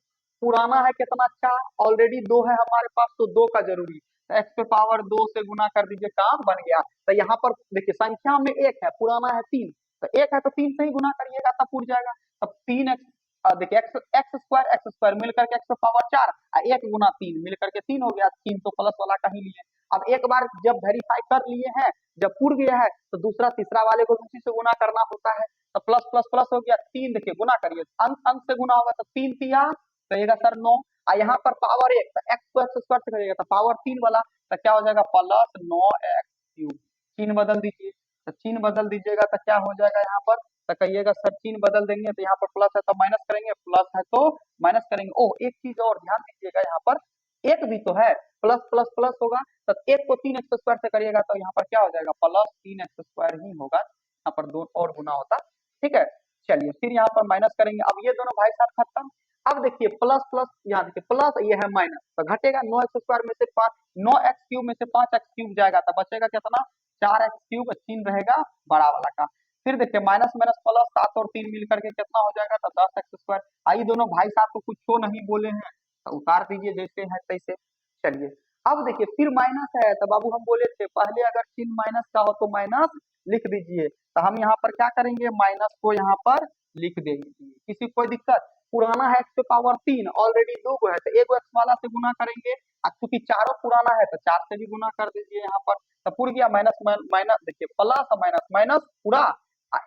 A: पुराना है कितना, चार, ऑलरेडी दो है हमारे पास, तो दो का जरूरी, तो एक्स पे पावर दो से गुना कर दीजिए, काम बन गया। तो यहाँ पर देखिए संख्या में एक है, पुराना है तीन, तो एक है तो तीन से ही गुना करिएगा तब पूछ जाएगा, तब तीन एक्स, देखिए एक्स एक्स स्क्वायर मिल करके एक्स पावर चार, एक गुना तीन मिल करके तीन हो गया, तीन तो प्लस वाला का ही लिए, अब एक बार जब वेरीफाई कर लिए हैं, जब पूर गया है तो दूसरा तीसरा वाले को उसी से गुना करना होता है, तो प्लस प्लस प्लस हो गया, तीन देखिए गुना करिए, अंक अंक से गुना होगा तो तीन तिया कहिएगा सर नौ, और यहाँ पर पावर एक, तो एक्स को एक्स स्क्वायर से करिएगा तो पावर तीन वाला, तो क्या हो जाएगा प्लस नौ एक्स क्यूब, चिन्ह बदल दीजिए, तो चिन्ह बदल दीजिएगा तो क्या हो जाएगा यहाँ पर, तो कहिएगा सर चिन्ह बदल देंगे, तो यहाँ पर प्लस है तो माइनस करेंगे, प्लस है तो माइनस करेंगे, ओह एक चीज और ध्यान दीजिएगा, यहाँ पर एक भी तो है, प्लस प्लस प्लस होगा, तो एक को तीन एक्स स्क्वायर से करिएगा तो यहाँ पर क्या हो जाएगा, प्लस तीन एक्स स्क्वायर ही होगा, यहाँ पर दो और गुना होता, ठीक है। चलिए फिर यहाँ पर माइनस करेंगे, अब ये दोनों भाई साहब खत्म, अब देखिए प्लस प्लस, यहाँ देखिए प्लस, ये है माइनस, तो घटेगा नौ एक्स स्क्वायर में से पांच, नौ एक्स क्यूब में से पांच एक्स क्यूब जाएगा, तो बचेगा कितना, चार एक्स क्यूब, चिन्ह रहेगा बड़ा वाला का, फिर देखिए माइनस माइनस प्लस, सात और तीन मिल करके कितना हो जाएगा, तो दस एक्स स्क्वायर, आई दोनों भाई साहब को कुछ तो नहीं बोले हैं, तो उतार दीजिए जैसे है तैसे। चलिए अब देखिए फिर माइनस है, तो बाबू हम बोले थे पहले अगर चिन्ह माइनस का हो तो माइनस लिख दीजिए, तो हम यहाँ पर क्या करेंगे, माइनस को यहाँ पर लिख देंगे, किसी को कोई दिक्कत, पुराना है एक्स पे पावर तीन, ऑलरेडी दो को है तो एक एक्स वाला से गुना करेंगे, अब चूंकि चारों पुराना है तो चार से भी गुना कर दीजिए यहाँ पर, तो पूर गया, माइनस माइनस देखिए प्लस माइनस माइनस पूरा,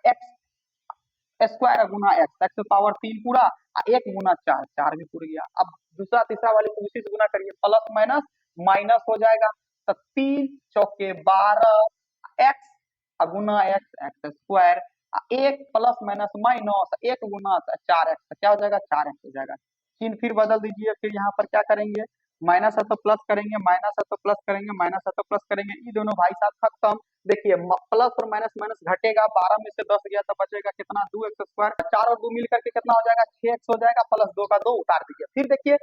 A: एक्स स्क्वायर गुना एक्स, एक्स पावर तीन पूरा, एक गुना चार, चार भी पूर गया, अब दूसरा तीसरा वाले को उसी से गुना करिए, प्लस माइनस माइनस हो जाएगा, तो तीन चौके बारह एक्स गुना एक्स, एक्स स्क्वायर, एक प्लस माइनस माइनस एक गुना चार एक्स, क्या हो जाएगा, चार एक्स हो जाएगा, चिन्ह फिर बदल दीजिए, फिर यहाँ पर क्या करेंगे, माइनस है तो प्लस करेंगे, माइनस है तो प्लस करेंगे, माइनस है तो प्लस करेंगे, ये दोनों भाई साहब खत्म। देखिए प्लस और माइनस माइनस घटेगा, 12 में से 10 गया तो बचेगा कितना, 2x², 4 और 2 मिल करके कितना हो जाएगा, 6x हो जाएगा, प्लस 2 का 2 उतार दीजिए। फिर देखिए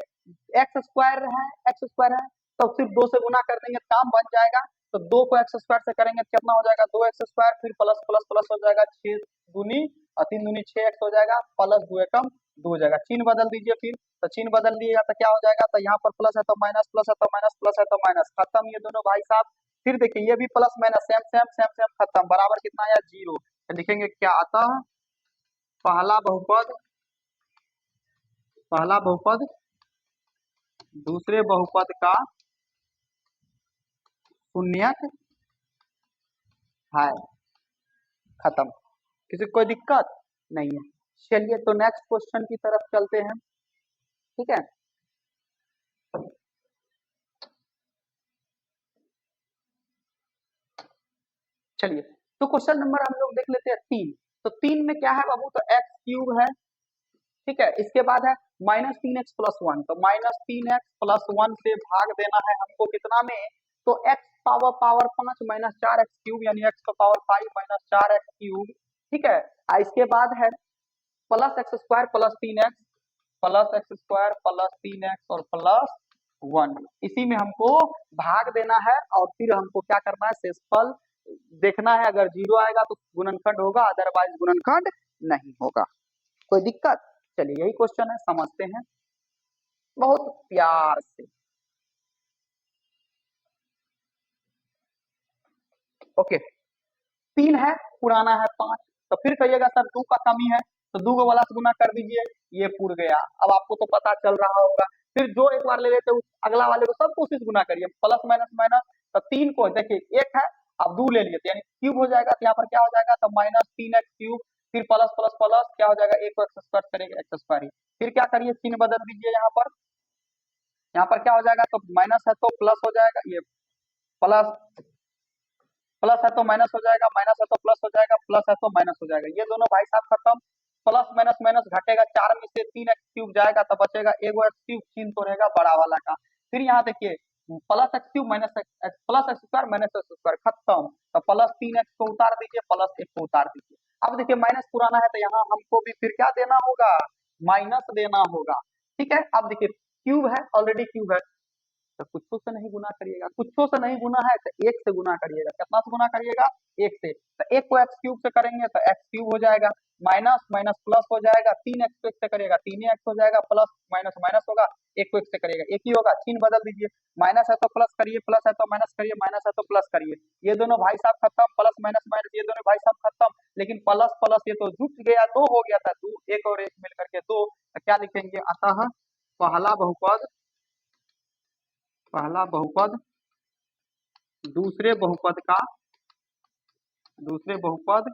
A: x² है तो सिर्फ 2 से गुना कर देंगे, काम बन जाएगा। तो 2 को x² से करेंगे तो कितना हो जाएगा, 2x², फिर प्लस प्लस प्लस हो जाएगा, 6 दूनी और 3 दूनी 6x हो जाएगा, प्लस 2 एकम 2 हो जाएगा। चिन्ह बदल दीजिए, फिर तो चिन्ह बदल दिएगा तो क्या हो जाएगा, तो यहाँ पर प्लस है तो माइनस, प्लस है तो माइनस, प्लस है तो माइनस, खत्म ये दोनों भाई साहब। फिर देखिए ये भी plus minus same same same same खत्म, बराबर कितना आया, 0। तो लिखेंगे क्या आता है, पहला बहुपद, पहला बहुपद दूसरे बहुपद का शून्यक है, खत्म। किसी को कोई दिक्कत नहीं है। चलिए तो नेक्स्ट क्वेश्चन की तरफ चलते हैं, ठीक है। चलिए तो क्वेश्चन नंबर हम लोग देख लेते हैं 3। तो 3 में क्या है बाबू, तो x³ है, ठीक है। इसके बाद है -3x+1, तो -3x+1 से भाग देना है हमको कितना में, तो x पावर 5 -4x³ यानी x का पावर 5 -4x³, ठीक है। इसके बाद है +x² + 3x, +x² + 3x और +1, इसी में हमको भाग देना है और फिर हमको क्या करना है, शेषफल देखना है। अगर 0 आएगा तो गुणनखंड होगा, अदरवाइज गुणनखंड नहीं होगा। कोई दिक्कत, चलिए यही क्वेश्चन है, समझते हैं बहुत प्यार से। ओके, 3 है, पुराना है 5, तो फिर कहिएगा सर 2 का कमी है, तो 2 को वाला से गुना कर दीजिए, ये पूर गया। अब आपको तो पता चल रहा होगा, फिर जो एक बार ले लेते हैं अगला वाले को सब कोशिश गुना करिए, प्लस माइनस माइनस, तो 3 को देखिए 1 है, अब 2 ले लिए तो यानी क्यूब हो जाएगा, तो यहाँ पर क्या हो जाएगा, तो -3x³ फिर प्लस प्लस प्लस क्या हो जाएगा, 1 को x² करेंगे x², फिर क्या करिए, चिन्ह बदल दीजिए, यहाँ पर क्या हो जाएगा, तो माइनस है तो प्लस हो जाएगा, ये प्लस, प्लस है तो माइनस हो जाएगा, माइनस है तो प्लस हो जाएगा, प्लस है तो माइनस हो जाएगा, ये दोनों भाई साहब खत्म। प्लस माइनस माइनस घटेगा, 4 में से 3x³ जाएगा तो बचेगा एगो x³ चिन्ह तो रहेगा बड़ा वाला का। फिर यहाँ देखिए +x³ प्लस x² -x² खत्म, तो +3x को उतार दीजिए, +1 को उतार दीजिए। अब देखिए माइनस पुराना है तो यहाँ हमको भी फिर क्या देना होगा, माइनस देना होगा, ठीक है। अब देखिए क्यूब है, ऑलरेडी क्यूब है, तो कुछों से नहीं गुना करिएगा, कुछों से नहीं गुना है तो 1 से गुना करिएगा, कितना से गुना करिएगा, 1 से। तो 1 को x³ से करेंगे तो x³ हो जाएगा, माइनस माइनस प्लस हो जाएगा, 3x को 1 से करिएगा 3x हो जाएगा, प्लस माइनस माइनस होगा, 1 को 1 से करिएगा 1 ही होगा, चिन्ह बदल दीजिए, माइनस है तो प्लस करिए, प्लस है तो माइनस करिए, माइनस है तो प्लस करिए, ये दोनों भाई साहब खत्म, प्लस माइनस माइनस ये दोनों भाई साहब खत्म। लेकिन प्लस प्लस ये तो जुट गया, 2 हो गया था, 2 1 और 1 मिल करके 2, तो क्या लिखेंगे, अतः पहला बहुपद, पहला बहुपद दूसरे बहुपद का, दूसरे बहुपद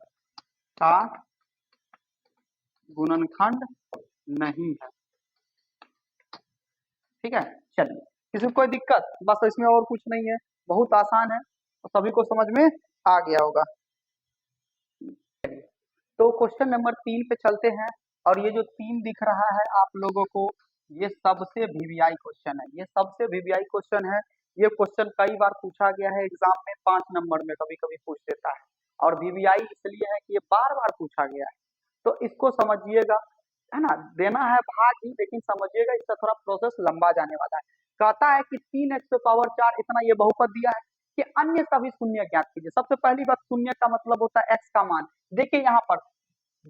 A: का गुणनखंड नहीं है, ठीक है। चलिए किसी को कोई दिक्कत, बस इसमें और कुछ नहीं है, बहुत आसान है, तो सभी को समझ में आ गया होगा। तो क्वेश्चन नंबर 3 पे चलते हैं, और ये जो 3 दिख रहा है आप लोगों को, ये सबसे वीवीआई क्वेश्चन है, ये सबसे वीवीआई क्वेश्चन है। ये क्वेश्चन कई बार पूछा गया है एग्जाम में, 5 नंबर में कभी कभी पूछ देता है, और वीवीआई इसलिए है कि ये बार बार पूछा गया है, तो इसको समझिएगा, है ना। देना है भाग ही, लेकिन समझिएगा इसका थोड़ा प्रोसेस लंबा जाने वाला है। कहता है कि 3x⁴ इतना ये बहुपद दिया है कि अन्य सभी शून्य ज्ञात कीजिए। सबसे पहली बात, शून्य का मतलब होता है x का मान। देखिए यहाँ पर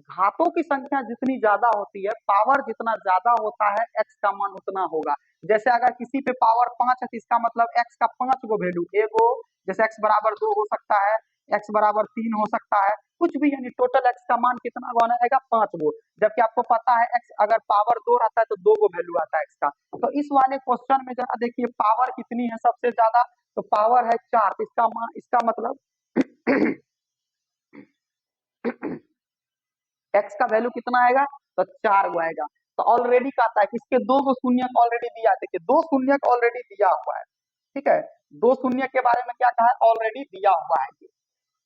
A: घातों की संख्या जितनी ज्यादा होती है, पावर जितना ज्यादा होता है, x का मान उतना होगा। जैसे अगर किसी पे पावर 5 है तो इसका मतलब x का 5 गो वैल्यू, एगो जैसे x बराबर 2 हो सकता है, x बराबर 3 हो सकता है, कुछ भी, यानी टोटल x का मान कितना बना रहेगा, 5 गो। जबकि आपको पता है x अगर पावर 2 रहता है तो 2 गो वैल्यू आता है x का। तो इस वाले क्वेश्चन में जरा देखिए पावर कितनी है सबसे ज्यादा, तो पावर है 4, तो इसका मान, इसका मतलब x का वैल्यू कितना आएगा, तो 4 गो आएगा। तो ऑलरेडी कहता है कि इसके 2 गो शून्य ऑलरेडी दिया है, देखिए 2 शून्य ऑलरेडी दिया हुआ है, ठीक है। 2 शून्य के बारे में क्या कहा है, ऑलरेडी दिया हुआ है,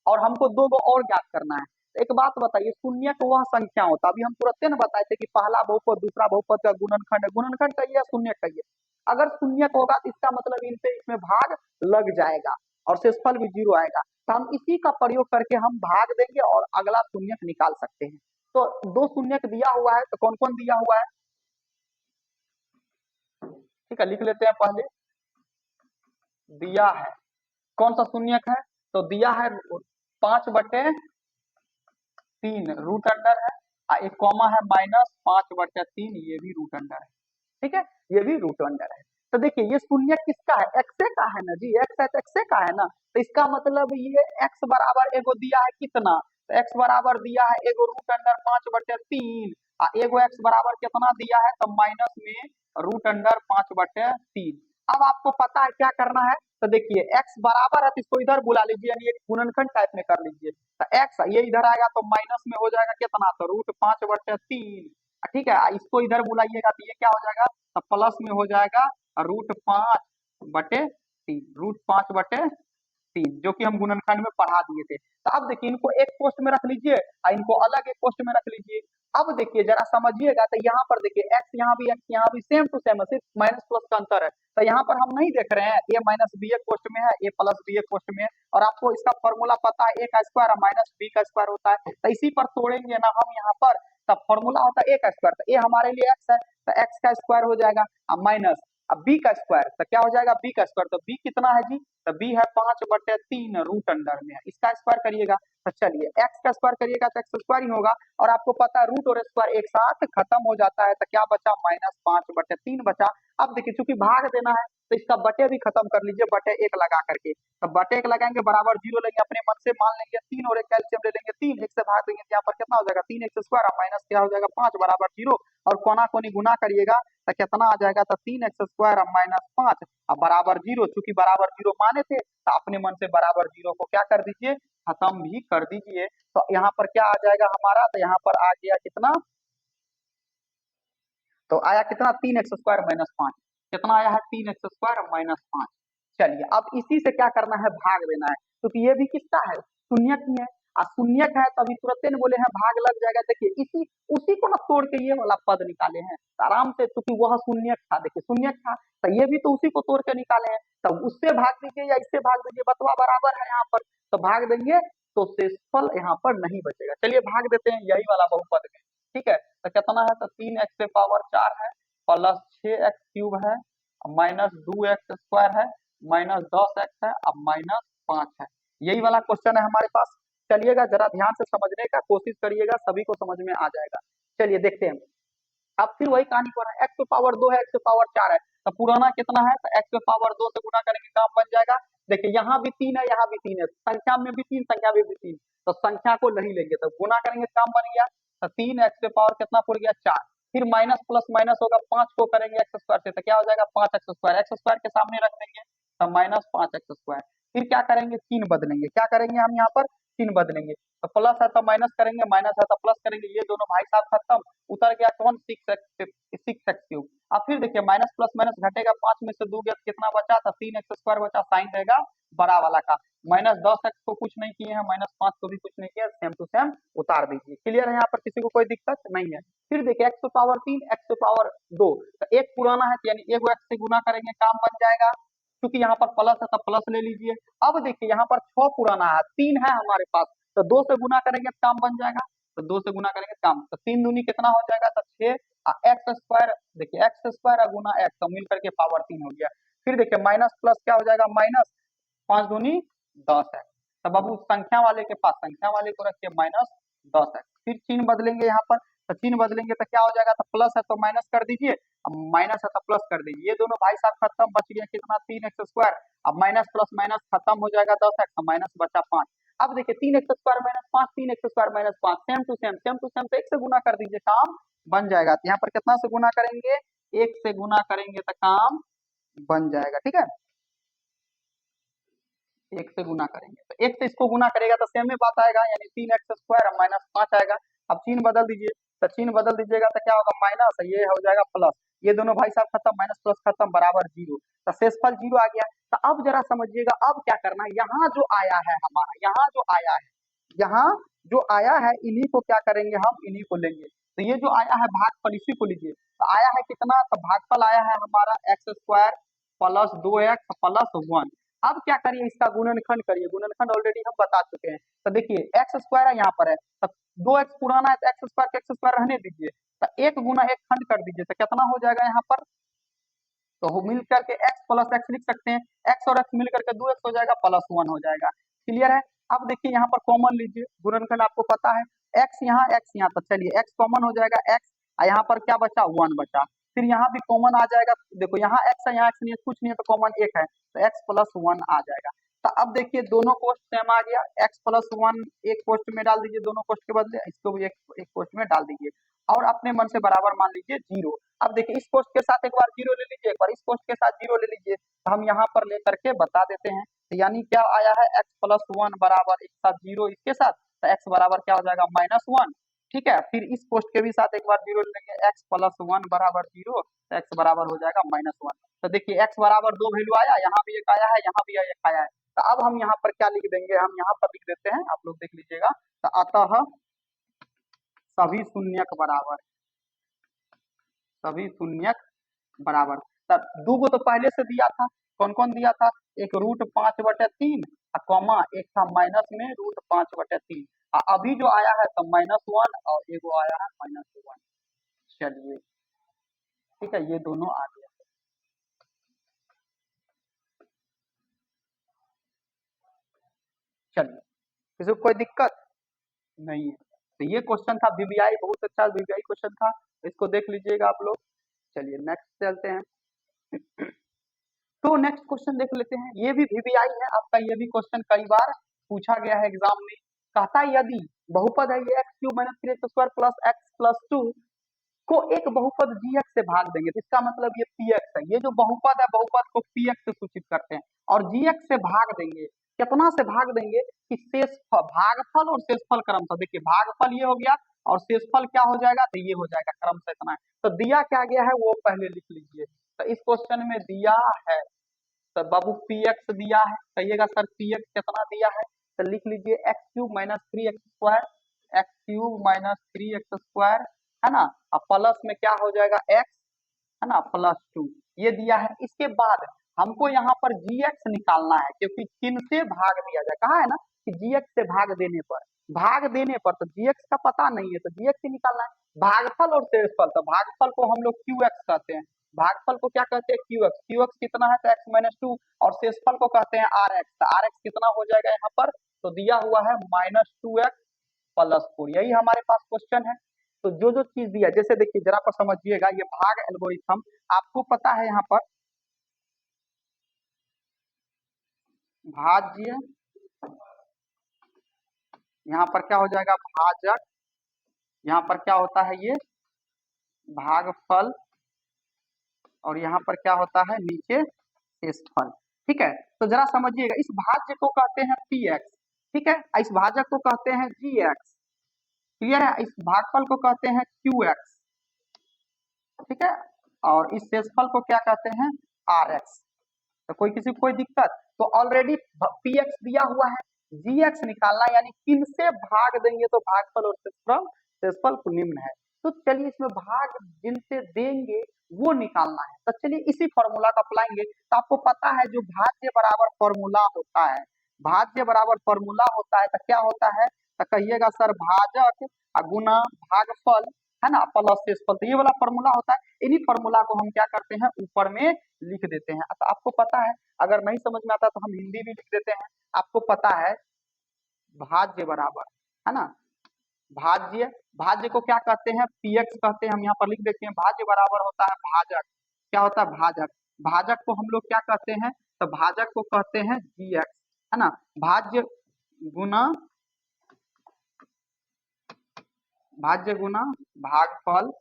A: और हमको 2 गो और ज्ञात करना है। तो एक बात बताइए, शून्य को वह संख्या होता, अभी हम तुरंत न बताए थे कि पहला बहुपद दूसरा बहुपद का गुणनखंड है, गुणनखंड कहिए या शून्य कहिए, अगर शून्य होगा तो इसका मतलब इनसे इसमें भाग लग जाएगा और शेषफल भी 0 आएगा। तो हम इसी का प्रयोग करके हम भाग देंगे और अगला शून्य निकाल सकते हैं। तो दो शून्य दिया हुआ है, तो कौन कौन दिया हुआ है, ठीक है लिख लेते हैं पहले। दिया है कौन सा शून्य है, तो दिया है 5/3 रूट अंडर है, एक कॉमा है -5/3, ये भी रूट अंडर है, ठीक है, ये भी रूट अंडर है। तो देखिए ये शून्य किसका है, एक्स का है ना जी, एक्स है तो एक्स का है ना, तो इसका मतलब ये एक्स बराबर एगो दिया है कितना, तो एक्स बराबर दिया है एगो रूट अंडर 5/3, एगो एक्स बराबर कितना दिया है, तो माइनस में रूट अंडर 5/3। अब आपको पता है क्या करना है, तो देखिए एक्स बराबर है तो इसको इधर बुला लीजिए, यानी एक गुणनखंड टाइप में कर लीजिए। तो एक्स ये इधर आएगा तो माइनस में हो जाएगा कितना, तो √5/3, ठीक है, इसको इधर बुलाइएगा तो ये क्या हो जाएगा, तो प्लस में हो जाएगा √5/3, √5/3, जो कि हम गुणनखंड में पढ़ा दिए थे। तो अब देखिए इनको एक पोस्ट में रख लीजिए और इनको अलग एक पोस्ट में रख लीजिए। अब देखिए जरा समझिएगा, तो यहाँ पर देखिए एक्स यहाँ भी सेम टू सेम है, सिर्फ माइनस प्लस का अंतर है। तो यहाँ पर हम नहीं देख रहे हैं ए माइनस बी एक पोस्ट में है, ए प्लस बी एक पोस्ट में है, और आपको इसका फॉर्मूला पता है ए का स्क्वायर और माइनस बी का स्क्वायर होता है। तो इसी पर तोड़ेंगे ना हम यहाँ पर, तब फॉर्मूला होता है ए का स्क्वायर, तो ए हमारे लिए एक्स है, तो एक्स का स्क्वायर हो जाएगा, अब माइनस अब बी का स्क्वायर, तो क्या हो जाएगा बी का स्क्वायर, तो बी कितना है जी, तो बी है 5/3 रूट अंडर में है, इसका स्क्वायर करिएगा, तो चलिए एक्स का स्क्वायर करिएगा तो एक्स स्क्वायर ही होगा, और आपको पता है रूट और स्क्वायर एक साथ खत्म हो जाता है, तो क्या बचा -5/3 बचा। अब देखिए चूंकि भाग देना है तो इसका बटे भी खत्म कर लीजिए, बटे 1 लगा करके, तो बटे 1 लगाएंगे बराबर 0 लेंगे, अपने मन से मान लेंगे 3 और एक कैल्शियम ले लेंगे, 3 1 से भाग देंगे, यहाँ पर कितना हो जाएगा 3x² और माइनस क्या हो जाएगा 5 बराबर 0, और कोना कोनी गुना करिएगा तो कितना आ जाएगा, तो 3x² और -5 अब बराबर 0, चूंकि बराबर 0 माने थे तो अपने मन से बराबर 0 को क्या कर दीजिए, खत्म भी कर दीजिए। तो यहाँ पर क्या आ जाएगा हमारा, तो यहाँ पर आ गया कितना, तो आया कितना 3x² -5, कितना आया है 3x² -5। चलिए अब इसी से क्या करना है, भाग देना है, क्योंकि ये भी किसका है, शून्यक ही है, और शून्यक है तभी तुरंत ने बोले हैं भाग लग जाएगा। देखिए इसी उसी को ना तोड़ के ये वाला पद निकाले हैं, तो आराम से, क्योंकि वह शून्यक था, देखिए शून्यक था, तो ये भी तो उसी को तोड़ के निकाले हैं, तो उससे भाग दीजिए या इससे भाग दीजिए, बतवा बराबर है यहाँ पर, तो भाग देंगे तो शेषफल यहाँ पर नहीं बचेगा। चलिए भाग देते हैं यही वाला बहुपद में, ठीक है, तो कितना है, तो 3x⁴ है प्लस 6x³ है -2x² है -10x है, अब -5 है, यही वाला क्वेश्चन है हमारे पास। चलिएगा जरा ध्यान से समझने का कोशिश करिएगा, सभी को समझ में आ जाएगा। चलिए देखते हैं, अब फिर वही कहानी को है, x⁴ 2 है, x⁴ है, तो पुराना कितना है, तो x⁴ 2 से गुना करेंगे काम बन जाएगा। देखिए यहाँ भी 3 है, यहाँ भी 3 है, संख्या में भी 3, संख्या में भी 3, तो संख्या को नहीं लेंगे, तो गुना करेंगे काम बन गया, तो 3x⁴ कितना पड़ गया 4, फिर माइनस प्लस माइनस होगा, 5 को करेंगे x² से, तो क्या हो जाएगा 5x², x² के सामने रख देंगे तो -5x², फिर क्या करेंगे चिन्ह बदलेंगे, क्या करेंगे हम यहाँ पर चिन्ह बदलेंगे, तो प्लस है तो माइनस करेंगे, माइनस है तो प्लस करेंगे, ये दोनों भाई साहब खत्म, उतर गया कौन 6x³। अब फिर देखिए माइनस प्लस माइनस घटेगा, 5 में से 2 गया कितना बचा, तो 3x² बचा, साइन रहेगा बड़ा वाला का, -10x को कुछ नहीं किए हैं, -5 को भी कुछ नहीं किया, सेम टू सेम उतार दीजिए। क्लियर है, यहाँ पर किसी को कोई दिक्कत नहीं है। फिर देखिए x⁴ 3 x⁴ 2, तो एक पुराना है यानी एगो x से गुना करेंगे काम बन जाएगा, क्योंकि यहाँ पर प्लस है तो प्लस ले लीजिए। अब देखिए यहाँ पर 6 पुराना है, 3 है हमारे पास, तो 2 से गुना करेंगे तो काम बन जाएगा, तो 2 से गुना करेंगे काम, तो 3 दूनी कितना हो जाएगा, तो 6, x², देखिए x² गुना x, तो मिल करके पावर 3 हो गया। फिर देखिए माइनस प्लस क्या हो जाएगा, माइनस 5 दूनी 10 है, तो बाबू संख्या वाले के पास संख्या वाले को रखिए -10 है। फिर चिन्ह बदलेंगे यहाँ पर, तो चिन्ह बदलेंगे तो क्या हो जाएगा, तो प्लस है तो माइनस कर दीजिए, अब माइनस है तो प्लस कर दीजिए, ये दोनों भाई साहब खत्म, बच गया कितना 3x², अब माइनस प्लस माइनस खत्म हो जाएगा 10x, माइनस बचा 5। अब देखिए 3x² -5, 3x² -5, same to same, तो 1 से गुना कर दीजिए काम बन जाएगा। तो यहाँ पर कितना से गुना करेंगे, 1 से गुना करेंगे तो काम बन जाएगा, ठीक है, 1 से गुना करेंगे, तो 1 से इसको गुना करेगा तो सेम ही बात आएगा, यानी 3x² -5 आएगा। अब चिन्ह बदल दीजिए, तो चिन्ह बदल दीजिएगा तो क्या होगा, माइनस, ये हो जाएगा प्लस, ये दोनों भाई साहब खत्म, माइनस प्लस खत्म बराबर 0, तो शेषफल 0 आ गया। तो अब जरा समझिएगा, अब क्या करना है, यहाँ जो आया है हमारा, यहाँ जो आया है, यहाँ जो आया है इन्हीं को क्या करेंगे हम, इन्हीं को लेंगे, तो ये जो आया है भागफल इसी को लीजिए, तो आया है कितना, तो भागफल आया है हमारा x square plus 2x plus 1। अब क्या करिए, इसका गुणनखंड करिए, गुणनखंड ऑलरेडी हम बता चुके हैं। तो देखिए एक्स स्क्वायर है यहाँ पर है, तो 2x पुराना है तो एक्स स्क्वायर के एक्स स्क्वायर रहने दीजिए, तो एक गुना एक खंड कर दीजिए, तो कितना हो जाएगा यहाँ पर, तो वो मिल करके x प्लस एक्स लिख सकते हैं, x और x मिल करके 2x हो जाएगा प्लस 1 हो जाएगा। क्लियर है। अब देखिए यहाँ पर कॉमन लीजिए, गुणनखंड आपको पता है, x यहाँ, तो चलिए x कॉमन हो जाएगा x, यहाँ पर क्या बचा 1 बचा, फिर यहाँ भी कॉमन आ जाएगा, देखो यहाँ x है यहाँ x नहीं है, कुछ नहीं है तो कॉमन एक है, तो x प्लस 1 आ जाएगा। तो अब देखिए दोनों कोष्ट सेम आ गया, x प्लस 1 एक कोष्ट में डाल दीजिए, दोनों कोष्ट के बदले इसको भी एक कोष्ट में डाल दीजिए, और अपने मन से बराबर मान लीजिए 0। अब देखिए इस कोष्ट के साथ एक बार 0 ले लीजिए, एक बार इस कोष्ट के साथ 0 ले लीजिए, तो हम यहाँ पर लेकर के बता देते हैं। तो यानी क्या आया है, x प्लस 1 बराबर एक साथ 0 इसके साथ, तो x बराबर क्या हो जाएगा -1। ठीक है, फिर इस कोष्ट के भी साथ एक बार 0 ले लेंगे, x प्लस 1 बराबर 0, तो x बराबर हो जाएगा -1। तो देखिए x बराबर 2 वैल्यू आया, यहाँ भी एक आया है, यहाँ भी एक आया है। तो अब हम यहाँ पर क्या लिख देंगे, हम यहाँ पर लिख देते हैं, आप लोग देख लीजिएगा। तो अतः सभी शून्यक बराबर, सभी शून्यक बराबर, तब दो को तो पहले से दिया था, कौन कौन दिया था, एक √5/3 कॉमा एक था माइनस में √5/3, अभी जो आया है तो -1 और एगो आया है -1। चलिए ठीक है, ये दोनों आ गया। चलिए किसी को कोई दिक्कत नहीं है। तो ये क्वेश्चन था वीवीआई, बहुत अच्छा वीवीआई क्वेश्चन था, इसको देख लीजिएगा आप लोग। चलिए नेक्स्ट चलते हैं। तो नेक्स्ट क्वेश्चन देख लेते हैं, ये भी वीवीआई है आपका, ये भी क्वेश्चन कई बार पूछा गया है एग्जाम में। कहता है यदि बहुपद है ये x³ - 3x² plus x plus 2 को एक बहुपद gx से भाग देंगे, तो इसका मतलब ये px है, ये जो बहुपद है बहुपद को px से सूचित करते हैं, और gx से भाग देंगे, कितना से भाग देंगे कि भागफल और शेषफल क्रम से, देखिए भागफल ये हो गया और शेषफल क्या हो जाएगा, तो ये हो जाएगा क्रम से इतना है। तो दिया क्या गया है वो पहले लिख लीजिए। तो इस क्वेश्चन में दिया है, तो बाबू px दिया है, कहिएगा सर px कितना दिया है, तो लिख लीजिए x³ - 3x², x³ - 3x² है ना, अब प्लस में क्या हो जाएगा x है ना प्लस 2, ये दिया है। इसके बाद हमको यहाँ पर gx निकालना है, क्योंकि किन से भाग दिया जाए, कहा है ना कि gx से भाग देने पर तो gx का पता नहीं है, तो gx ही निकालना है। भागफल और शेषफल, तो भागफल को हम लोग qx कहते हैं, भागफल को क्या कहते हैं qx, qx कितना है तो x-2, और शेषफल को कहते हैं rx, तो rx कितना हो जाएगा यहाँ पर, तो दिया हुआ है -2x प्लस 4, यही हमारे पास क्वेश्चन है। तो जो जो चीज दिया, जैसे देखिए जरा पर समझिएगा, ये भाग एल्गोरिथम आपको पता है, यहाँ पर भाज्य, यहाँ पर क्या हो जाएगा भाजक, यहाँ पर क्या होता है ये भागफल, और यहाँ पर क्या होता है नीचे शेषफल। ठीक है, तो जरा समझिएगा, इस भाज्य को कहते हैं px, ठीक है, इस भाजक को कहते हैं gx, क्लियर है, इस भागफल को कहते हैं qx, ठीक है, और इस शेषफल को क्या कहते हैं rx। तो कोई किसी को कोई दिक्कत, तो ऑलरेडी px दिया हुआ है, gx निकालना, यानी किन से भाग देंगे, तो भागफल और शेषफल को निम्न है। तो चलिए इसमें भाग जिनसे देंगे वो निकालना है, तो चलिए इसी फॉर्मूला का अप्लाएंगे। तो आपको पता है जो भाज्य बराबर फॉर्मूला होता है, भाज्य बराबर फॉर्मूला होता है, तो क्या होता है, तो कहिएगा सर भाजक गुना भागफल है ना प्लस शेषफल, तो ये वाला फॉर्मूला होता है। इन्हीं फॉर्मूला को हम क्या करते हैं ऊपर में लिख देते हैं। तो आपको पता है, अगर नहीं समझ में आता तो हम हिंदी भी लिख देते हैं। आपको पता है भाज्य बराबर है ना, भाज्य, भाज्य को क्या कहते हैं px कहते हैं, हम यहाँ पर लिख देते हैं, भाज्य बराबर होता है भाजक, क्या होता है भाजक, भाजक को हम लोग क्या कहते हैं, तो भाजक को कहते हैं gx है ना, भाज्य गुना, भाज्य गुना भागफल,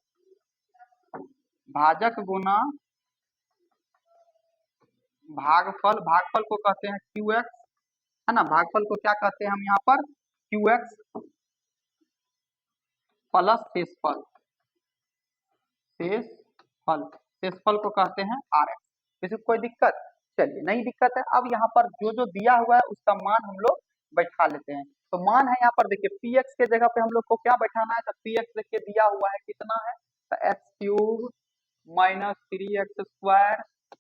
A: भाजक गुना भागफल, भागफल को कहते हैं qx है ना, भागफल को क्या कहते हैं हम यहाँ पर qx प्लस शेषफल, शेषफल, शेषफल को कहते हैं rx। किसी को कोई दिक्कत, चलिए नहीं दिक्कत है। अब यहाँ पर जो जो दिया हुआ है उसका मान हम लोग बैठा लेते हैं। तो मान है यहाँ पर देखिए px के जगह पे हम लोग को क्या बैठाना है, तो px देखिए दिया हुआ है कितना है, तो x³ minus 3x²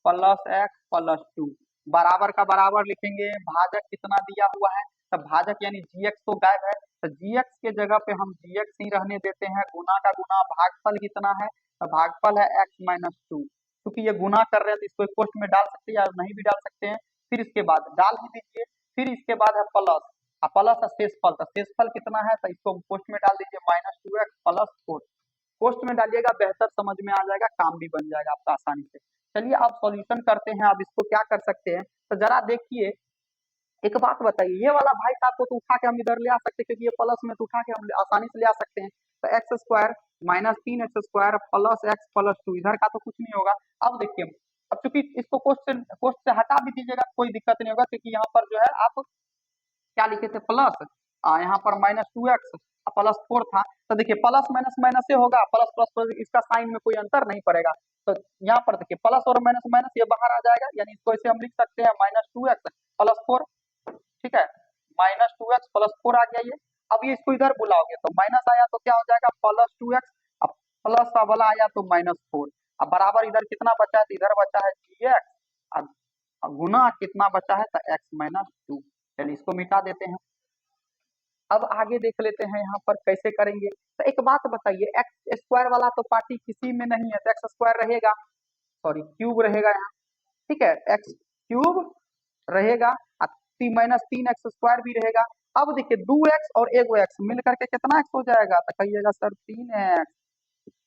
A: plus x plus 2 बराबर का बराबर लिखेंगे। भाजक कितना दिया हुआ है, तो भाजक यानी gx तो गायब है, तो gx के जगह पे हम gx ही रहने देते हैं। गुना का गुना, भागफल कितना है, तो भागफल है x माइनस 2। क्योंकि ये गुना कर रहे हैं तो इसको कोष्ट में डाल सकते हैं या नहीं भी डाल सकते हैं। फिर इसके बाद डाल ही दीजिए, फिर इसके बाद है प्लस, प्लस शेषफल, तो शेषफल कितना है, तो इसको कोष्ट में डाल दीजिए -2x प्लस 4। पोस्ट में डालिएगा, बेहतर समझ में आ जाएगा, काम भी बन जाएगा आपका आसानी से। चलिए अब सॉल्यूशन करते हैं। अब इसको क्या कर सकते हैं, तो जरा देखिए, एक बात बताइए, ये वाला भाई साहब को तो उठा के हम इधर ले आ सकते हैं, क्योंकि ये प्लस में तो उठा के हम आसानी से ले आ सकते हैं। तो x² -3x² plus x plus 2, इधर का तो कुछ नहीं होगा। अब देखिए, अब चूंकि इसको कोष्ट से हटा भी दीजिएगा कोई दिक्कत नहीं होगा, क्योंकि यहाँ पर जो है आप क्या लिखे थे, प्लस, यहाँ पर -2x प्लस 4 था। तो देखिए प्लस माइनस माइनस से होगा, प्लस प्लस प्लस, इसका साइन में कोई अंतर नहीं पड़ेगा। तो यहाँ पर देखिए प्लस और माइनस माइनस ये बाहर आ जाएगा, यानी इसको ऐसे हम लिख सकते हैं -2x प्लस 4। ठीक है, -2x प्लस 4 आ गया ये। अब ये इसको इधर बुलाओगे तो माइनस आया तो क्या हो जाएगा, +2x, अब प्लस वाला आया तो -4। अब बराबर इधर कितना बचा है, तो इधर बचा है gx, अब गुना कितना बचा है, तो x माइनस 2। चलिए इसको मिटा देते हैं। अब आगे देख लेते हैं यहाँ पर कैसे करेंगे। तो एक बात बताइए, x² वाला तो पार्टी किसी में नहीं है, तो x² रहेगा, सॉरी क्यूब रहेगा यहाँ। ठीक है, x³ रहेगा, -3x² भी रहेगा। अब देखिए 2x और 1x मिल करके कितना x हो जाएगा, तो कहिएगा सर 3x।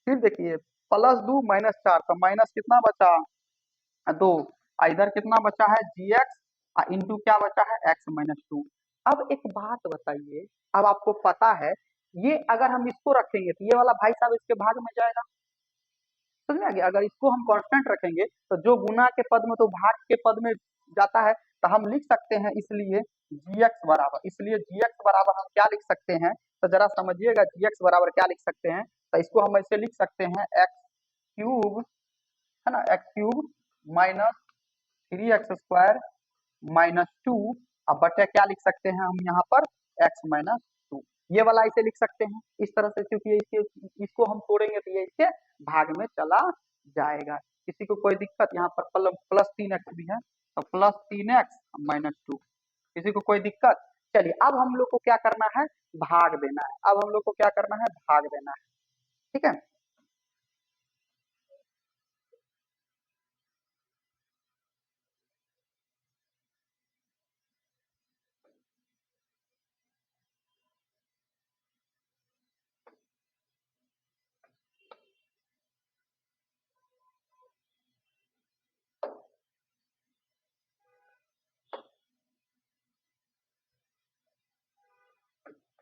A: फिर देखिए +2 -4, तो माइनस कितना बचा, 2, इधर कितना बचा है gx, इंटू क्या बचा है, x माइनस 2। अब एक बात बताइए, अब आपको पता है, ये अगर हम इसको रखेंगे तो ये वाला भाई साहब इसके भाग में जाएगा, समझ में आ गया। अगर इसको हम कांस्टेंट रखेंगे तो जो गुना के पद में तो भाग के पद में जाता है, तो हम लिख सकते हैं, इसलिए gx बराबर, इसलिए gx बराबर हम क्या लिख सकते हैं, तो जरा समझिएगा gx बराबर क्या लिख सकते हैं। तो इसको हम ऐसे लिख सकते हैं, x³ है ना, x³ -3x² -2, अब बटे क्या लिख सकते हैं हम यहाँ पर, x माइनस 2। ये वाला इसे लिख सकते हैं इस तरह से, क्योंकि इसको हम तोड़ेंगे तो ये इसके भाग में चला जाएगा। किसी को कोई दिक्कत, यहाँ पर +3x भी है, तो +3x -2, किसी को कोई दिक्कत। चलिए अब हम लोग को क्या करना है, भाग देना है। अब हम लोग को क्या करना है, भाग देना है। ठीक है,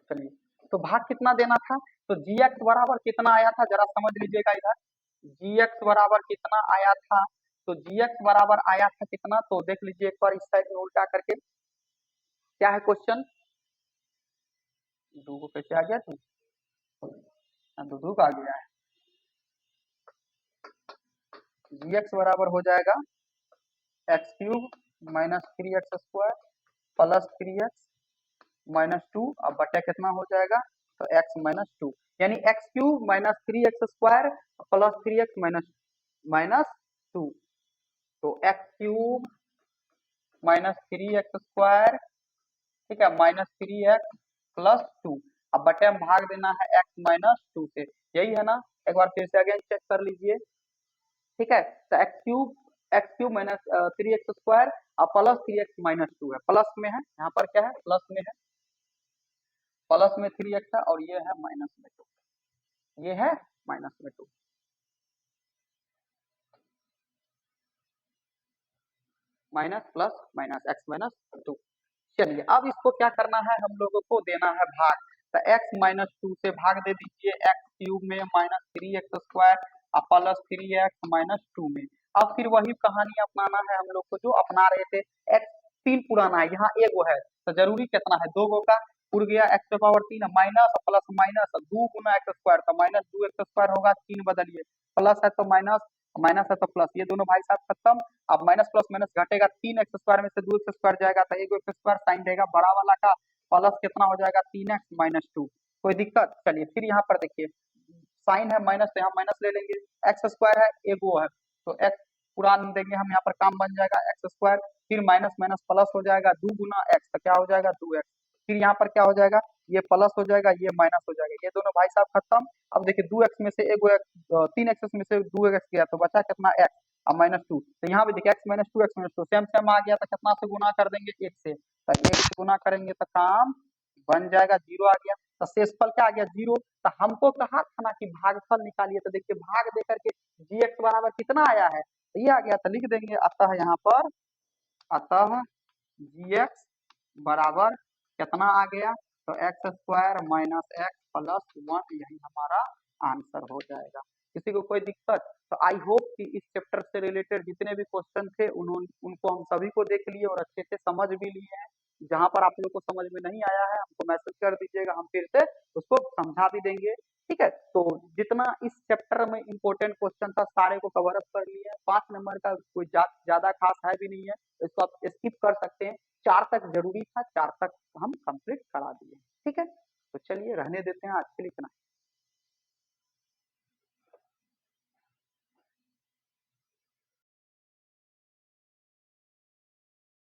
A: चलिए तो भाग कितना देना था, तो gx बराबर कितना आया था, जरा समझ लीजिएगा इधर, gx बराबर कितना आया था, तो gx बराबर आया था कितना, तो देख लीजिए एक बार इस साइड में उल्टा करके, क्या है क्वेश्चन, दो को कैसे आ गया तू, दो का आ गया है। gx बराबर हो जाएगा x³ -3x² प्लस 3x -2, अब बटे कितना हो जाएगा, तो x माइनस 2, यानी x³ -3x² plus 3x minus 2, तो x³ -3x², ठीक है, -3x प्लस 2, अब बटे में भाग देना है x माइनस 2 से, यही है ना। एक बार फिर से अगेन चेक कर लीजिए। ठीक है, तो x³ -3x² और प्लस 3x माइनस 2 है, प्लस में है, यहाँ पर क्या है, प्लस में है, प्लस में 3x है, और ये है माइनस में 2, ये है माइनस में 2। Minus plus minus x minus 2। चलिए अब इसको क्या करना है, हम लोगों को देना है भाग, तो x माइनस 2 से भाग दे दीजिए, x³ में -3x² और प्लस 3x माइनस 2 में। अब फिर वही कहानी अपनाना है हम लोग को जो अपना रहे थे, x 3 पुराना है, यहाँ एगो है, तो जरूरी कितना है, दो गो का उड़ गया, x⁻³ माइनस प्लस माइनस 2 गुना x², तो -2x² होगा, 3 बदलिए, प्लस है तो माइनस, माइनस है तो प्लस, ये दोनों भाई साहब खत्म। अब माइनस प्लस माइनस घटेगा, 3x² में से 2x² जाएगा, तो एक x² साइन रहेगा बड़ा वाला का, प्लस कितना हो जाएगा, 3x माइनस 2। कोई दिक्कत, चलिए फिर यहाँ पर देखिए, साइन है माइनस, तो यहाँ माइनस ले लेंगे, एक्स स्क्वायर है एक वो है, तो एक्स पूरा देंगे हम, यहाँ पर काम बन जाएगा एक्स स्क्वायर, फिर माइनस माइनस प्लस हो जाएगा, 2 गुना एक्स, तो क्या हो जाएगा 2x, फिर यहाँ पर क्या हो जाएगा, ये प्लस हो जाएगा, ये माइनस हो जाएगा, ये दोनों भाई साहब खत्म। अब देखिए 2x में से एक 3x में से 2x गया, तो बचा कितना x, अब -2, तो यहाँ भी देखिए x minus two X minus two same same आ गया, तो कितना से गुना कर देंगे, एक से, तो एक से गुना करेंगे तो काम बन जाएगा, जीरो आ गया, तो शेषफल क्या आ गया, जीरो। तो हमको कहा था ना कि भागफल निकालिए, तो देखिए भाग दे करके gx बराबर कितना आया है, तो ये आ गया, तो लिख देंगे, अतः यहाँ पर, अतः gx बराबर कितना आ गया, तो x square minus x plus one, यही हमारा आंसर हो जाएगा। किसी को कोई दिक्कत? तो आई होप कि इस चैप्टर से रिलेटेड जितने भी क्वेश्चन थे उन्होंने उनको हम सभी को देख लिए और अच्छे से समझ भी लिए हैं। जहां पर आप लोग को समझ में नहीं आया है हमको मैसेज कर दीजिएगा, हम फिर से उसको समझा भी देंगे, ठीक है। तो जितना इस चैप्टर में इंपॉर्टेंट क्वेश्चन था सारे को कवर अप कर लिए हैं, 5 नंबर का कोई ज्यादा खास है भी नहीं है, तो इसको आप स्किप कर सकते हैं, 4 तक जरूरी था, 4 तक हम कंप्लीट करा दिए, ठीक है। तो चलिए रहने देते हैं, आज के लिए इतना।